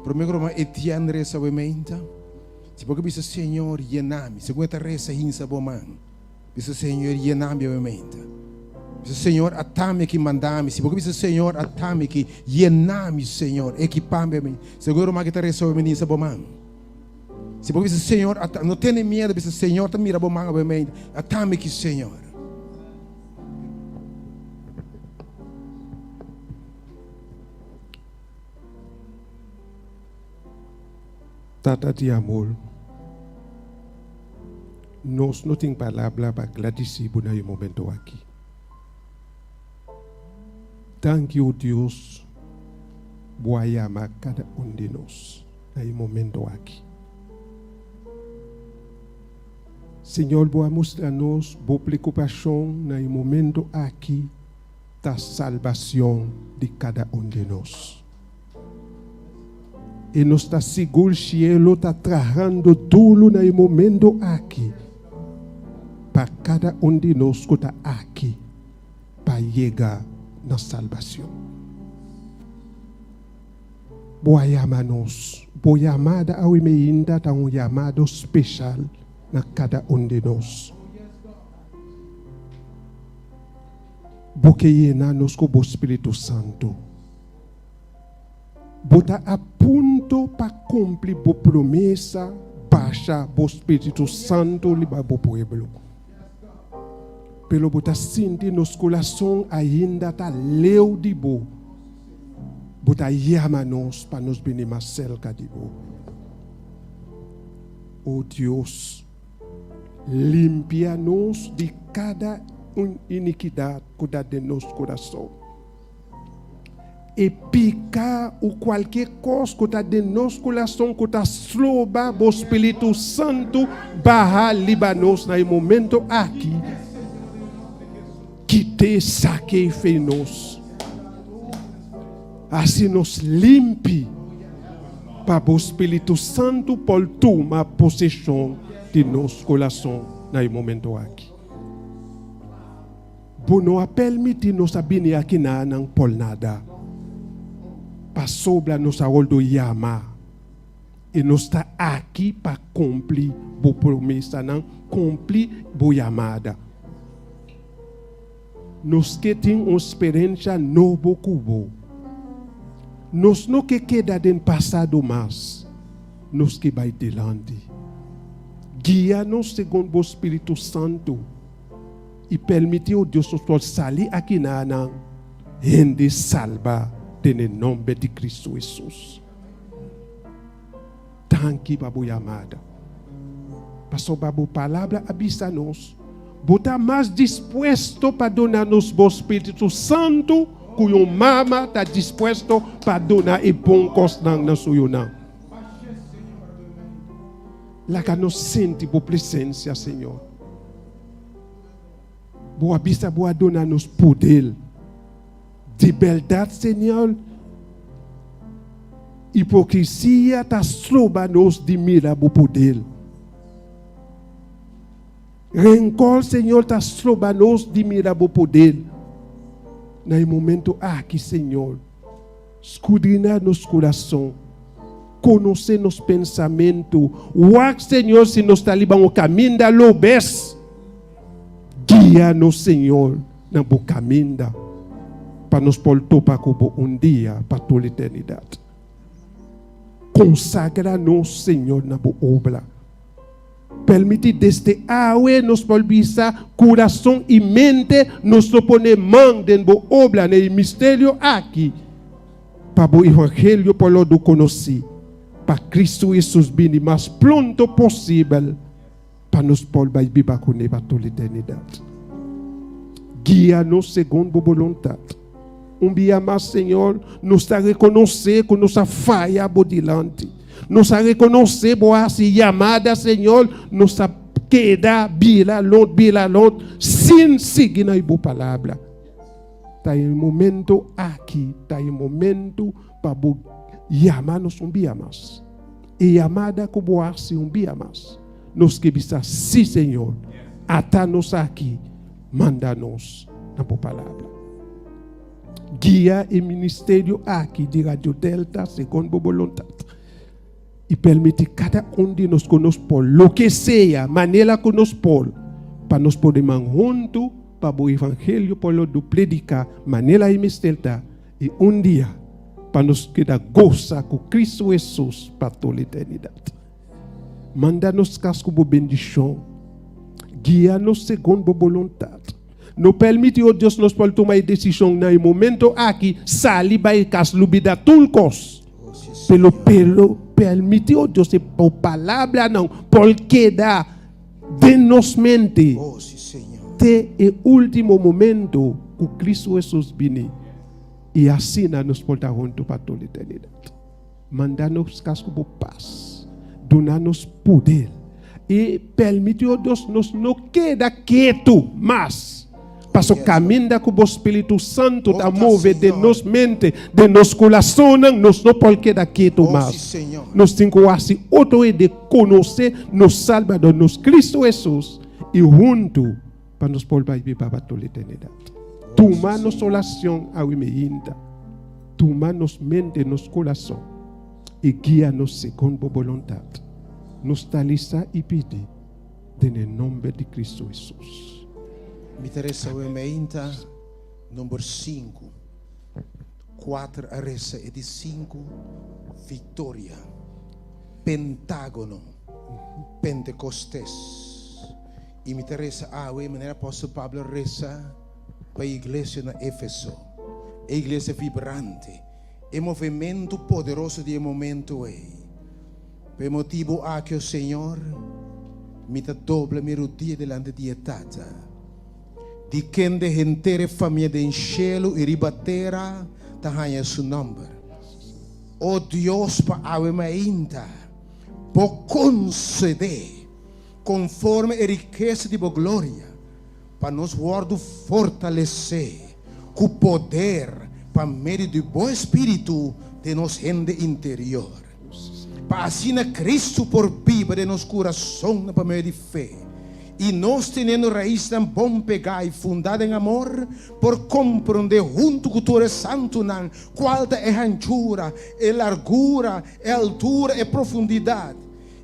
Primeiro uma Etienne reza obviamente. Se porque diz Senhor llename. Segunda reza hinsa boman. Diz Senhor, llename obviamente. Diz Senhor, atame que mandame. Se porque diz Senhor, atame que llename, Senhor, equipame-me. Seguro uma que te resolve menina sabomang. Se porque diz Senhor, não tenha medo, diz Senhor, te mira bomang obviamente. Atame que Senhor. Tata de amor. Nós não temos palavra para agradecer por esse momento aqui. Thank you, Deus, por amar cada de nós nesse momento aqui. Senhor, por mostrar-nos boa preocupação nesse momento aqui da salvação de cada de nós. E nós está seguro, o cielo está trazendo tudo no momento aqui. Para cada de nós que está aqui. Para chegar na salvação. Boa chamada-nos. Boa chamada ao ainda está chamado especial na cada de nós. Porque llena-nos com o Espírito Santo. Bota a ponto para cumprir a promessa, baixa o Espírito Santo para o povo. Pelo bota sentir nos coração ainda está leu de bo. Bota chama-nos para nos venir mais cerca de bo. Oh Deus, limpia-nos de cada iniquidade que está de nosso coração. E picar o qualquer coisa que está de nosso coração, que está sloba o Espírito Santo, barra libanos no momento aqui, que te saque e fez-nos. Assim nos limpe, para o Espírito Santo por tomar possessão de nosso coração no momento aqui. Por não permitir nos vir aqui não por nada. Para sobre nossa ordem yama. E nós está aqui para cumprir a promessa, não cumprir a chamada. Nós que temos uma experiência nova com nós não que queda no passado mais. Nós que vai delante. Guia-nos segundo o Espírito Santo. E permitiu Deus nos sair aqui na gente salva no nome de Cristo Jesus. Tanque para a chamada. Pastor Babu, palavra avisa-nos. Bota mais disposto para donar-nos o Espírito Santo, que o mama está disposto para donar e bom costa na sua não. Lá que nós sentimos a presença, Senhor. Boa vista, boa donar-nos poder. De beldade, Senhor. Hipocrisia está sloba-nos de mira o poder. Rencor, Senhor, está sloba-nos de mira o poder. No momento aqui, Senhor, escudrinar nos coração, conhecer nos pensamentos, o Senhor, se nos está libando o caminho da lobes, guia-nos, Senhor, no caminho para nos voltar para dia, para toda a eternidade. Consagra-nos, Senhor, na obra. Permite desde aue nos polvisa coração e mente nos propone mão dentro da obra no mistério aqui para o evangelho por lo do conhecer para Cristo Jesus vir mais pronto possível para nos polvar viver com ele para toda a eternidade. Guia-nos segundo a vontade. Dia mais, Senhor, nos a reconhecer que nossa falha por diante. Nos a reconhecer boa chamada, Senhor, nos a queda bila lot, sem seguir na boa palavra. Está em momento aqui, está em momento para chamar-nos dia mais. E chamada que boa se dia mais. Nos que bisa, sim, Senhor, ata-nos aqui, manda-nos na boa palavra. Guia e ministério aqui de Radio Delta, segundo a vontade. E permite cada de nós conosco por lo que seja, maneira que nos por, para nós podermos juntos, para o evangelho, por lo do predicar, maneira e mistério, e dia, para nos quedar goza com Cristo Jesus para toda a eternidade. Manda-nos casco por bendição, guia-nos segundo a vontade. Não permite, oh Deus, nos pode tomar decisão no momento aqui, sair para casa, lubida tulcos. Pelo permite, oh Deus, por palavra não, porque dá de nos mente. Até o último momento, o Cristo Jesus vini. E assim nos pode junto para toda a eternidade. Manda-nos casco por paz. Dona-nos poder. E permite, oh Deus, nos não queda quieto, mas Passo Yes, caminha com o Espírito Santo tá Oh, mover de Senhor. nos mente, de nos coração, nós não pode daqui Oh, mais. sim, Senhor. Nós temos que assim outro de conhecer nos Salvador, nos Cristo Jesus e junto para nos poder viver para toda a eternidade. Toma nossa oração ao imeinta. Toma nos mente, nos coração e guia-nos segundo a vontade. Nos talisa e pedir em nome de Cristo Jesus. Me interessa o emenda número 5. 4 a resa e de 5 vitória. Pentágono. Pentecostes. E me interessa a maneira apóstolo Pablo reza para a igreja na Éfeso. A igreja vibrante. E movimento poderoso de momento é. Per motivo a que o Senhor me dá doble minha rodilha delante de tata. Di kende hentere família de cielo e ribatera tahanha su nome. Oh Deus pa ave mainta, po conceder conforme a riqueza de glória, para nos guardo fortalecer com poder para meio do bom espírito de nos gente interior. Para assim Cristo por viva de nos coração para meio de fé. E nós tendo raiz tão bom pegar e fundada em amor, por compreender junto com o Tore Santo nan, qual é a anchura, a largura, a altura e a profundidade.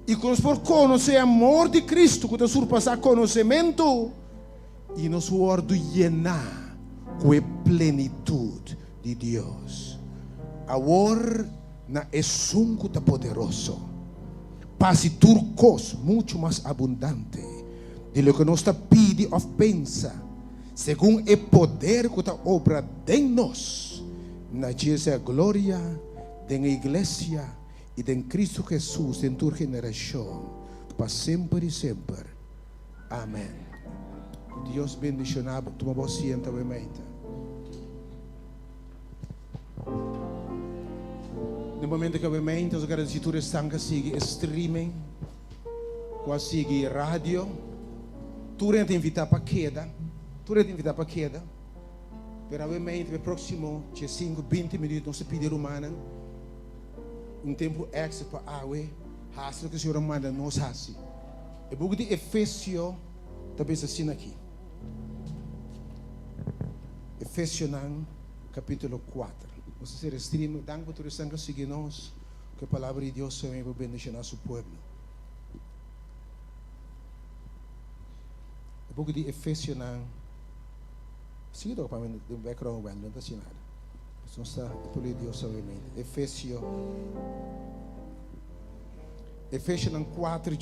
E por conhecer o amor de Cristo, que surpassa conhecimento, e nos guardo llenar com a plenitude de Deus. Agora, na esunco poderoso, passe turcos muito mais abundante. De lo que nos pide ou pensa, segundo o poder que está obra de nós, na Jesus glória, da igreja e de Cristo Jesus em tua geração, para sempre e sempre. Amém. Deus bendicionado, toma voz sienta obviamente. No momento que obviamente os agradecidos estão a seguir streaming, quase seguir rádio. Tu renta invitar para queda, pero obviamente no próximo 5, 20 minutos não se pedir humana tempo extra para água, hace que o Senhor manda nos hace. E book de Efésio talvez assim aqui. Efésio capítulo 4. Você ser stream, dank por tu sangue seguir nós, que a palavra de Deus também vai bendicionar nosso povo. Book de Efésio sigo para mim do background band, não está assim nada. Só está por Deus obviamente. Efésio 4